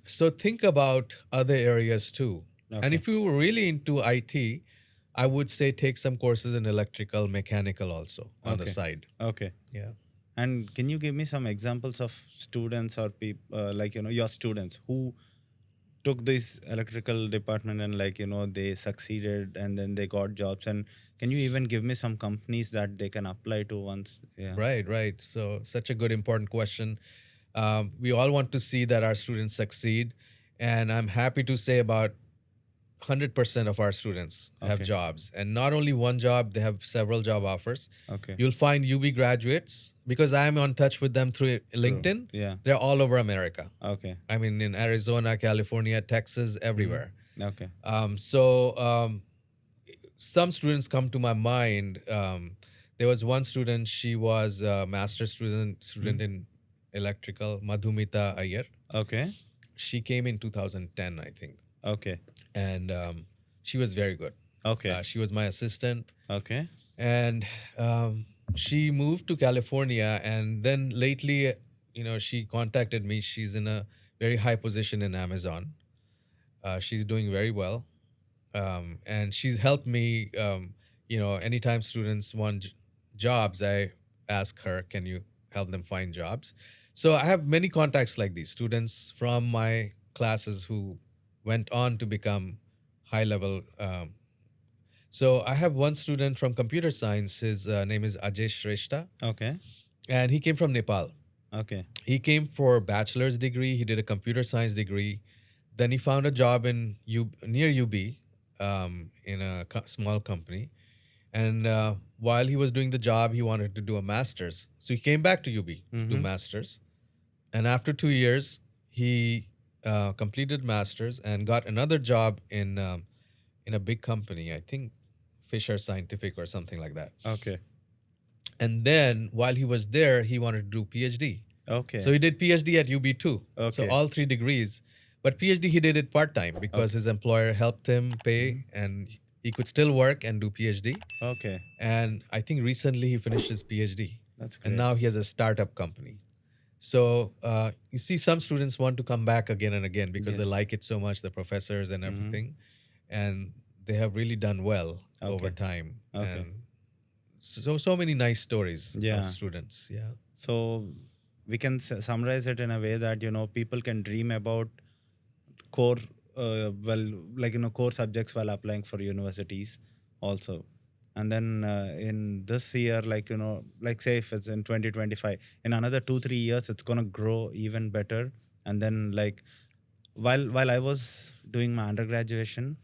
So think about other areas too. And Okay. if you were really into IT, I would say take some courses in electrical, mechanical also on the Okay. side. Okay. Yeah. And can you give me some examples of students or people, your students who took this electrical department and they succeeded and then they got jobs? And can you even give me some companies that they can apply to once? Yeah. Right. So such a good, important question. We all want to see that our students succeed. And I'm happy to say about 100% of our students have Okay. jobs. And not only one job, they have several job offers. Okay. You'll find UB graduates, because I'm on touch with them through LinkedIn. Yeah. They're all over America. Okay. I mean, in Arizona, California, Texas, everywhere. Okay. Some students come to my mind. There was one student, she was a master's student in electrical, Madhumita Iyer. Okay. She came in 2010, I think. Okay. And she was very good. Okay. She was my assistant. Okay. And she moved to California. And then lately, she contacted me. She's in a very high position in Amazon. She's doing very well. And she's helped me, anytime students want jobs, I ask her, can you help them find jobs? So I have many contacts like these, students from my classes who went on to become high level. So I have one student from computer science. His name is Ajay Shrestha, Okay. and he came from Nepal. Okay. He came for bachelor's degree. He did a computer science degree. Then he found a job in near UB in a small company. And while he was doing the job, he wanted to do a master's. So he came back to UB to do master's. And after 2 years, he completed master's and got another job in a big company, I think Fisher Scientific or something like that. Okay. And then while he was there, he wanted to do PhD. Okay. So he did PhD at UB too. So Okay. all 3 degrees. But PhD, he did it part-time because his employer helped him pay and he could still work and do PhD. Okay. And I think recently he finished his PhD. That's great. And now he has a startup company. So you see, some students want to come back again and again because they Yes. like it so much, the professors and everything. And they have really done well over time. Okay. And so many nice stories Yeah. of students. Yeah. So we can summarize it in a way that people can dream about core core subjects while applying for universities also. And then in this year, say if it's in 2025, in another 2-3 years it's going to grow even better. And then while I was doing my undergraduation,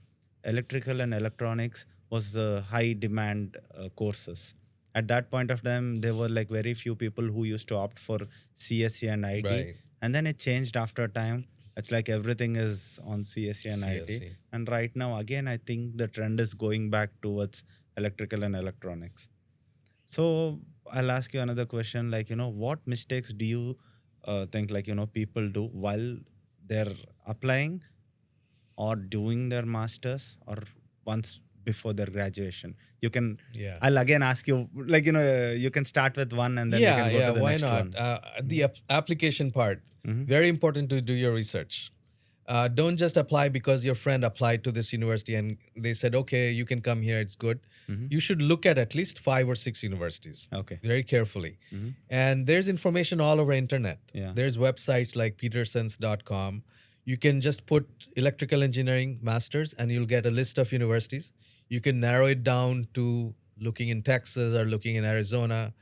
electrical and electronics was the high demand courses. At that point of time, there were very few people who used to opt for CSE and IT. Right. and then it changed after time. It's like everything is on CSE and IT, CSE. and right now again I think the trend is going back towards electrical and electronics. So I'll ask you another question, like, what mistakes do you think, like, people do while they're applying or doing their masters or once before their graduation? You can, Yeah. I'll again ask you, like, you can start with one and then we Yeah, can go yeah, to the why next not? one. The application part, Mhm. very important to do your research. Don't just apply because your friend applied to this university and they said, okay, you can come here, it's good. You should look at least 5 or 6 universities Okay. very carefully. And there's information all over internet. Yeah. There's websites like petersons.com. You can just put electrical engineering masters and you'll get a list of universities. You can narrow it down to looking in Texas or looking in Arizona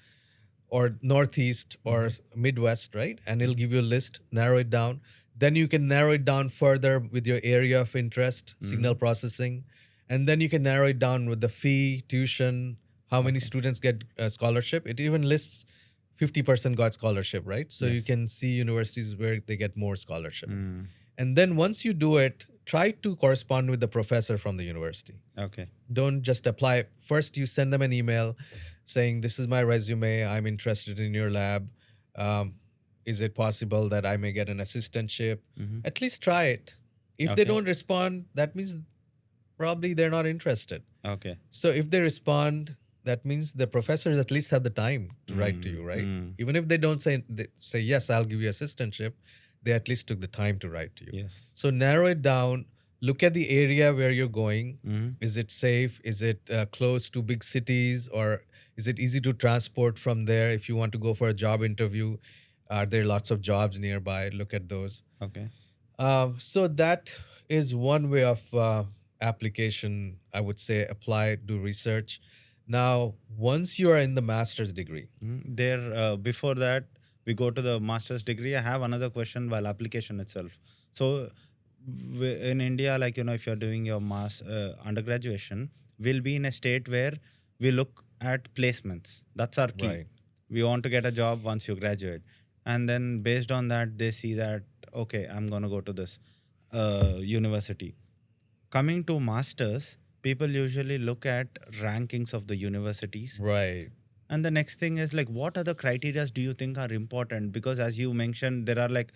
or Northeast or Midwest, right? And it'll give you a list, narrow it down. Then you can narrow it down further with your area of interest, signal processing. And then you can narrow it down with the fee, tuition, how many students get a scholarship. It even lists 50% got scholarship, right? So you Yes. can see universities where they get more scholarship. And then once you do it, try to correspond with the professor from the university. Okay. Don't just apply. First, you send them an email saying, this is my resume. I'm interested in your lab. Is it possible that I may get an assistantship? At least try it. If they Okay. don't respond, that means probably they're not interested. Okay. So if they respond, that means the professors at least have the time to write to you, right? Even if they don't say yes, I'll give you assistantship, they at least took the time to write to you. Yes. So narrow it down. Look at the area where you're going. Is it safe? Is it close to big cities, or is it easy to transport from there? If you want to go for a job interview, are there lots of jobs nearby? Look at those. Okay. So that is one way of application. I would say apply, do research. Now, once you are in the master's degree, There, before that, we go to the master's degree. I have another question while application itself. So, in India, like, if you're doing your undergraduation, we'll be in a state where we look at placements. That's our key. Right. We want to get a job once you graduate. And then based on that, they see that, okay, I'm going to go to this university. Coming to masters, people usually look at rankings of the universities. right. And the next thing is, like, what other criteria do you think are important? Because as you mentioned, there are, like,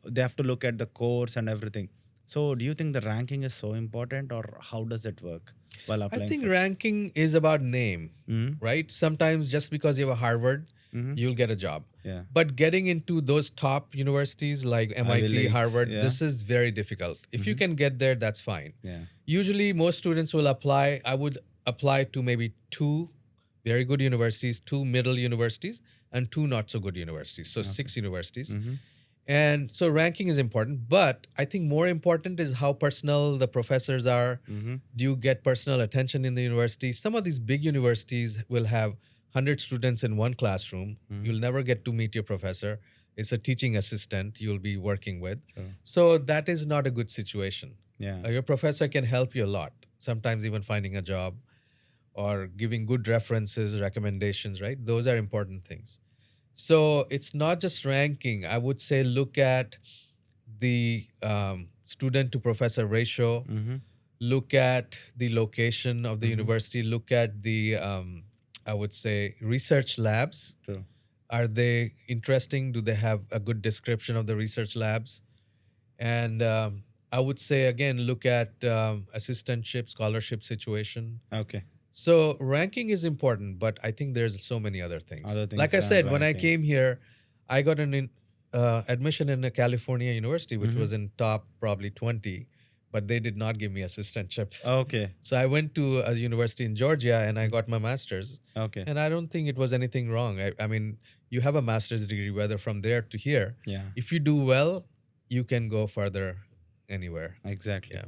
they have to look at the course and everything. So do you think the ranking is so important, or how does it work while I applying? think ranking is about name, right? Sometimes just because you have a Harvard, you'll get a job. Yeah. But getting into those top universities like MIT, Leagues, Harvard, yeah. this is very difficult. If you can get there, that's fine. Yeah. Usually, most students will apply. I would apply to maybe 2 very good universities, 2 middle universities, and 2 not so good universities. So 6 universities. And so ranking is important, but I think more important is how personal the professors are. Do you get personal attention in the university? Some of these big universities will have 100 students in one classroom. You'll never get to meet your professor. It's a teaching assistant you'll be working with. So that is not a good situation. Yeah. Your professor can help you a lot, sometimes even finding a job or giving good references, recommendations, right? Those are important things. So it's not just ranking. I would say look at the student to professor ratio, look at the location of the university, look at the, I would say, research labs. True. Are they interesting? Do they have a good description of the research labs? And I would say, again, look at assistantship, scholarship situation. Okay. So ranking is important, but I think there's so many other things. Other things Like I than said, when I ranking. came here, I got an admission in a California university, which was in top probably 20, but they did not give me assistantship. Okay. So I went to a university in Georgia and I got my master's. Okay. And I don't think it was anything wrong. I mean, you have a master's degree, whether from there to here. Yeah. If you do well, you can go further anywhere. Exactly. Yeah.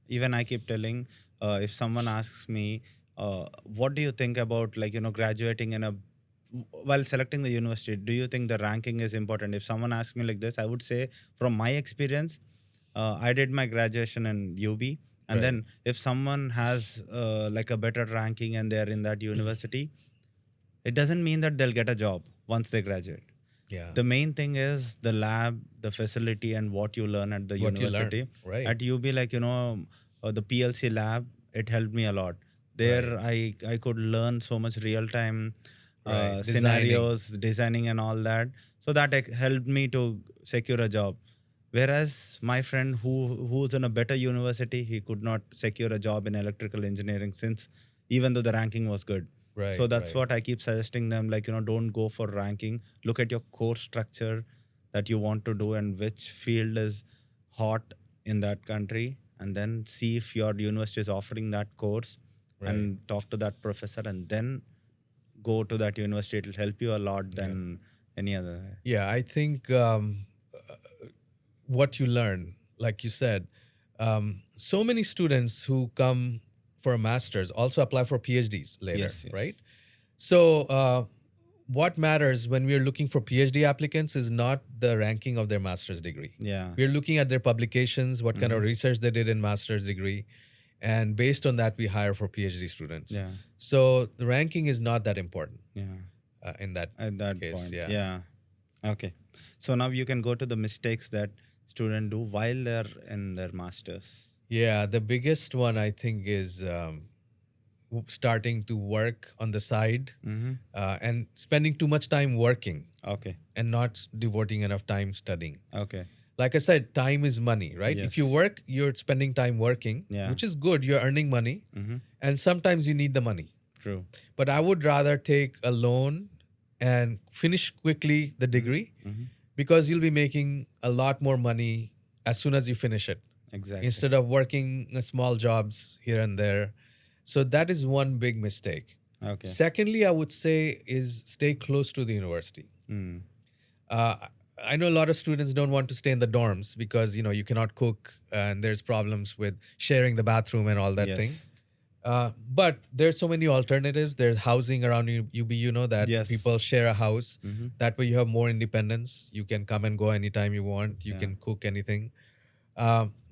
Even I keep telling, if someone asks me, what do you think about, like, graduating in a, while selecting the university, do you think the ranking is important? If someone asks me like this, I would say, from my experience, I did my graduation in UB. And Right. then if someone has like a better ranking and they're in that university, it doesn't mean that they'll get a job once they graduate. Yeah. The main thing is the lab, the facility, and what you learn at the What you learn. university. Right. At UB, like, the PLC lab, it helped me a lot. There, Right. I could learn so much real time Right. Designing. scenarios, designing, and all that. So that helped me to secure a job. Whereas my friend who's in a better university, he could not secure a job in electrical engineering, since even though the ranking was good. So Right. that's Right. what I keep suggesting them, like, don't go for ranking. Look at your course structure that you want to do and which field is hot in that country, and then see if your university is offering that course, Right. and talk to that professor, and then go to that university. It'll help you a lot than any other. Yeah. I think what you learn, like you said, so many students who come for a master's also apply for PhDs later, Yes, yes. right? So, what matters when we are looking for PhD applicants is not the ranking of their master's degree. Yeah. We're looking at their publications, what kind of research they did in master's degree, and based on that, we hire for PhD students. Yeah. So the ranking is not that important Yeah. in that At that case. point. Yeah. Yeah. Okay. So now you can go to the mistakes that students do while they're in their masters. Yeah, the biggest one I think is starting to work on the side and spending too much time working Okay. and not devoting enough time studying. Okay. Like I said, time is money, right? If you Yes. work, you're spending time working, Yeah. which is good. You're earning money, and sometimes you need the money. True. But I would rather take a loan and finish quickly the degree because you'll be making a lot more money as soon as you finish it Exactly. instead of working small jobs here and there. So that is one big mistake. Okay. Secondly, I would say is stay close to the university. Mm. I know a lot of students don't want to stay in the dorms because you cannot cook and there's problems with sharing the bathroom and all that Yes. thing. But there's so many alternatives. There's housing around UB. You know that Yes. people share a house. That way you have more independence. You can come and go anytime you want. You can cook anything.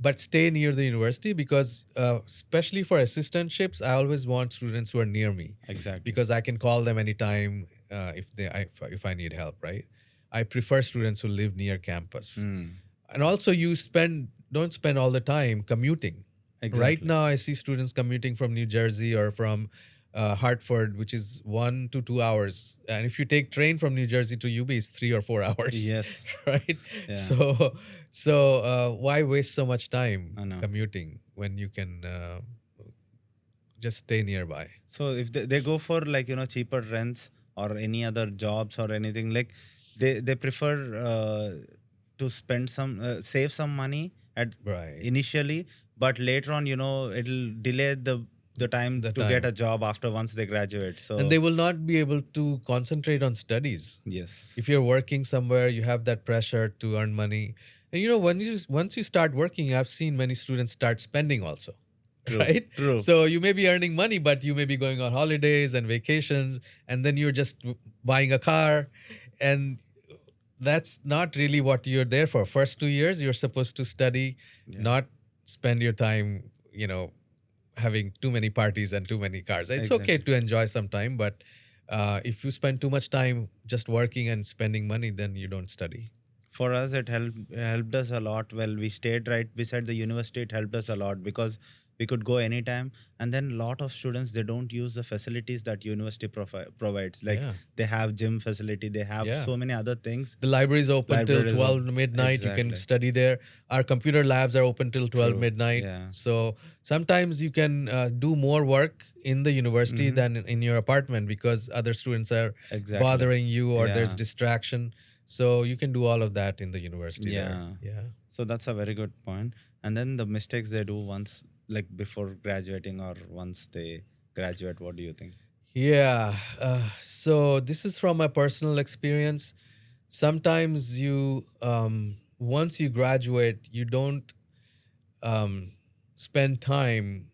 But stay near the university because, especially for assistantships, I always want students who are near me Exactly. because I can call them anytime if I need help. Right? I prefer students who live near campus, and also don't spend all the time commuting. Exactly. Right now, I see students commuting from New Jersey or from Hartford, which is 1 to 2 hours. And if you take train from New Jersey to UB, it's 3 or 4 hours. Yes. Right? Yeah. So why waste so much time I know. commuting when you can just stay nearby? So if they go for, like, cheaper rents or any other jobs or anything, like, they prefer to spend save some money at Right. initially, but later on, it'll delay the time to get a job after once they graduate. So And they will not be able to concentrate on studies. yes. If you're working somewhere, you have that pressure to earn money. And once you start working, I've seen many students start spending also. True, Right? true. So you may be earning money, but you may be going on holidays and vacations, and then you're just buying a car. And that's not really what you're there for. First 2 years, you're supposed to study, not spend your time, having too many parties and too many cars. It's okay to enjoy some time, but if you spend too much time just working and spending money, then you don't study. For us, it helped us a lot. Well, we stayed right beside the university. It helped us a lot because we could go anytime. And then a lot of students, they don't use the facilities that university provides. Like, they have gym facility, they have so many other things. The library is open till 12 midnight. You can study there. Our computer labs are open till 12 midnight. So sometimes you can do more work in the university than in your apartment because other students are bothering you or there's distraction. So you can do all of that in the university there. Yeah. So that's a very good point. And then the mistakes they do once, like before graduating or once they graduate, what do you think? Yeah. So this is from my personal experience. Sometimes once you graduate, you don't spend time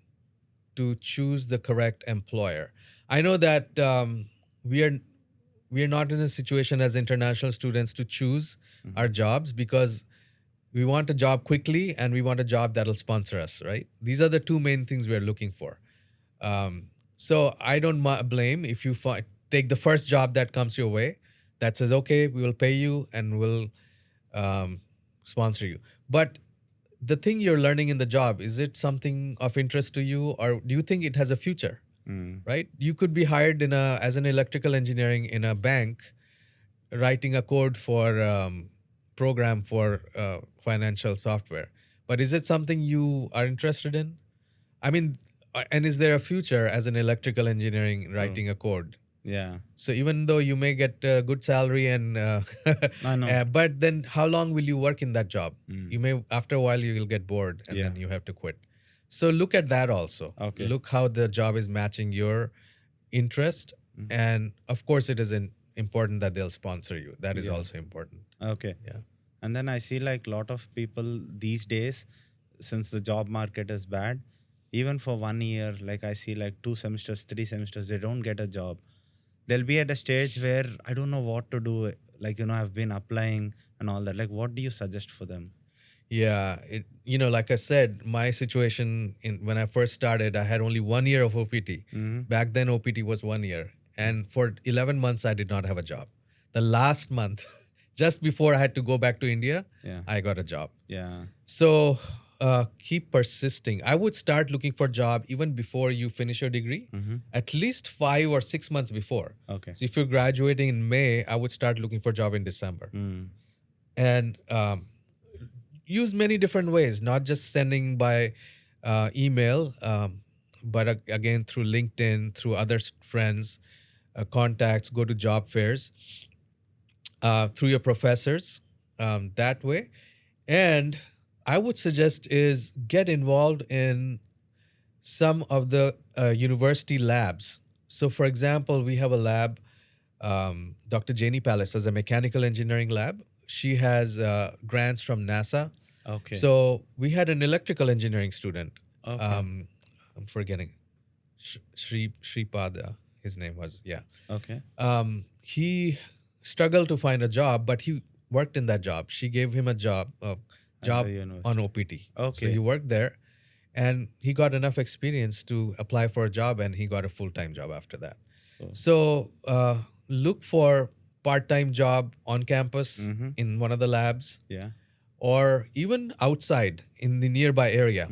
to choose the correct employer. I know that we are not in a situation as international students to choose our jobs because we want a job quickly and we want a job that'll sponsor us, right? These are the two main things we're looking for. So I don't blame if you take the first job that comes your way. that says, okay, we will pay you and we'll um, sponsor you. But the thing you're learning in the job, is it something of interest to you, or do you think it has a future? Mm. Right? You could be hired as an electrical engineering in a bank, writing a code for program for financial software. But is it something you are interested in? I mean, and is there a future as an electrical engineering True. writing a code? Yeah. So even though you may get a good salary and I know. but then how long will you work in that job? You may, after a while you will get bored and Yeah. then you have to quit. So look at that also. Okay. Look how the job is matching your interest, and of course it is important that they'll sponsor you. That is Yeah. also important. Okay. Yeah. And then I see like a lot of people these days, since the job market is bad, even for 1 year, like I see like 2 semesters, 3 semesters, they don't get a job. They'll be at a stage where I don't know what to do. Like, I've been applying and all that. Like, what do you suggest for them? Yeah, like I said, my situation when I first started, I had only 1 year of OPT. Back then, OPT was 1 year, and for 11 months, I did not have a job. The last month, just before I had to go back to India, Yeah. I got a job. Yeah. So keep persisting. I would start looking for a job even before you finish your degree, at least 5 or 6 months before. Okay. So if you're graduating in May, I would start looking for a job in December. And use many different ways, not just sending by email, but again through LinkedIn, through other friends, contacts, go to job fairs, through your professors, that way. And I would suggest is get involved in some of the university labs. So for example, we have a lab, Dr. Janie Palace has a mechanical engineering lab. She has grants from NASA. Okay. So we had an electrical engineering student. Okay. I'm forgetting. Sripada, his name was, yeah. Okay. He struggled to find a job, but he worked in that job. She gave him a job university. on OPT. So Okay. he worked there, and he got enough experience to apply for a job, and he got a full-time job after that. So look for part-time job on campus in one of the labs, Yeah. or even outside in the nearby area.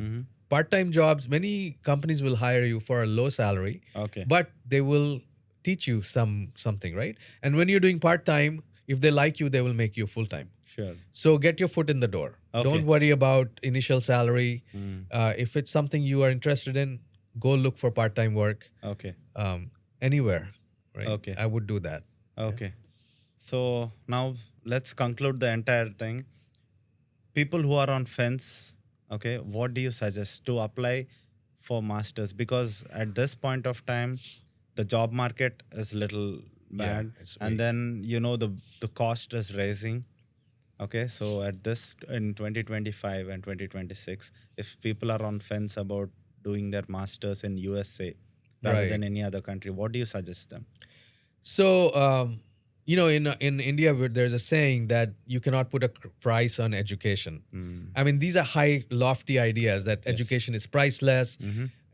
Part-time jobs, many companies will hire you for a low salary, Okay. but they will teach you something, right? And when you're doing part-time, if they like you, they will make you full-time. Sure. So get your foot in the door. Okay. Don't worry about initial salary. If it's something you are interested in, go look for part-time work Okay. anywhere, right? Okay. I would do that. Okay. So now let's conclude the entire thing. People who are on fence, okay, what do you suggest to apply for masters? Because at this point of time, the job market is little bad, it's and weak. then the cost is rising. Okay, so at this in 2025 and 2026, if people are on fence about doing their masters in USA rather Right. than any other country, what do you suggest them? So, in India, there's a saying that you cannot put a price on education. I mean, these are high, lofty ideas that education is priceless.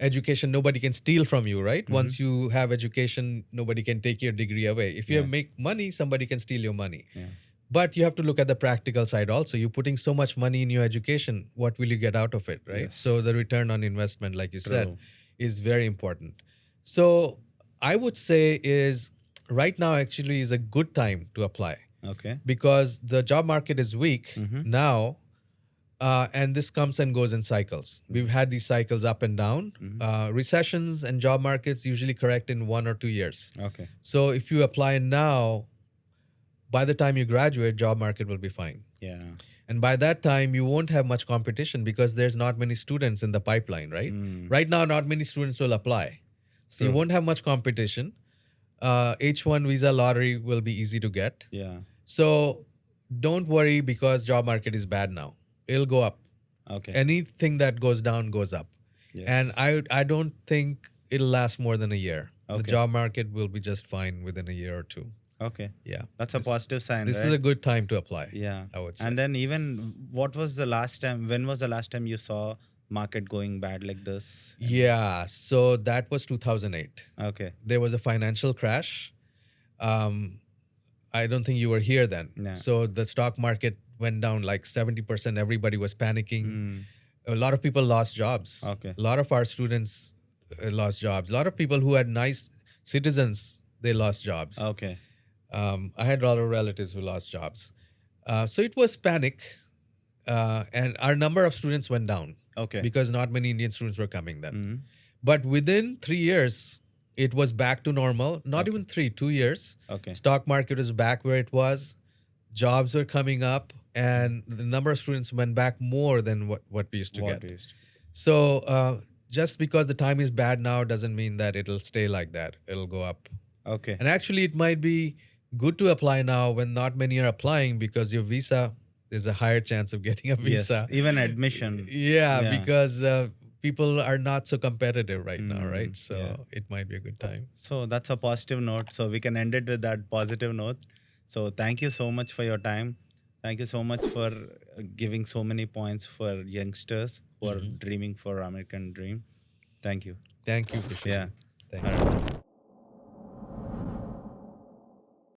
Education, nobody can steal from you, right? Once you have education, nobody can take your degree away. If you make money, somebody can steal your money. But you have to look at the practical side also. You're putting so much money in your education. What will you get out of it, right? Yes. So the return on investment, like you said, True. is very important. So I would say is right now actually is a good time to apply, Okay. because the job market is weak now, and this comes and goes in cycles. We've had these cycles up and down. Recessions and job markets usually correct in 1 or 2 years. Okay. So if you apply now, by the time you graduate, job market will be fine. Yeah. And by that time, you won't have much competition because there's not many students in the pipeline, right? Right now, not many students will apply. So you True. won't have much competition. H1 visa lottery will be easy to get. Yeah. So don't worry because job market is bad now. It'll go up. Okay. Anything that goes down goes up. Yes. And I don't think it'll last more than a year. The Okay. job market will be just fine within a year or two. Okay. Yeah. That's a positive sign. This right? is a good time to apply. Yeah. I would say. And then even what was the last time? When was the last time you saw market going bad like this? Yeah. So that was 2008. Okay. There was a financial crash. I don't think you were here then. Yeah. So the stock market went down like 70%. Everybody was panicking. Mm. A lot of people lost jobs. Okay. A lot of our students lost jobs. A lot of people who had nice citizens, they lost jobs. Okay. I had a lot of relatives who lost jobs. So it was panic. And our number of students went down Okay. because not many Indian students were coming then. Mm. But within 3 years, it was back to normal. Not even 3, 2 years. Okay. Stock market was back where it was. Jobs were coming up, and the number of students went back more than what we used to What get. is? So just because the time is bad now doesn't mean that it'll stay like that. It'll go up. Okay. And actually, it might be good to apply now when not many are applying because your visa, there's a higher chance of getting a visa. Yes. Even admission. Yeah, because people are not so competitive right now, right? So yeah. it might be a good time. So that's a positive note. So we can end it with that positive note. So thank you so much for your time. Thank you so much for giving so many points for youngsters who are dreaming for American dream. Thank you. Thank you, Vishnu. Yeah. Thank you. All right.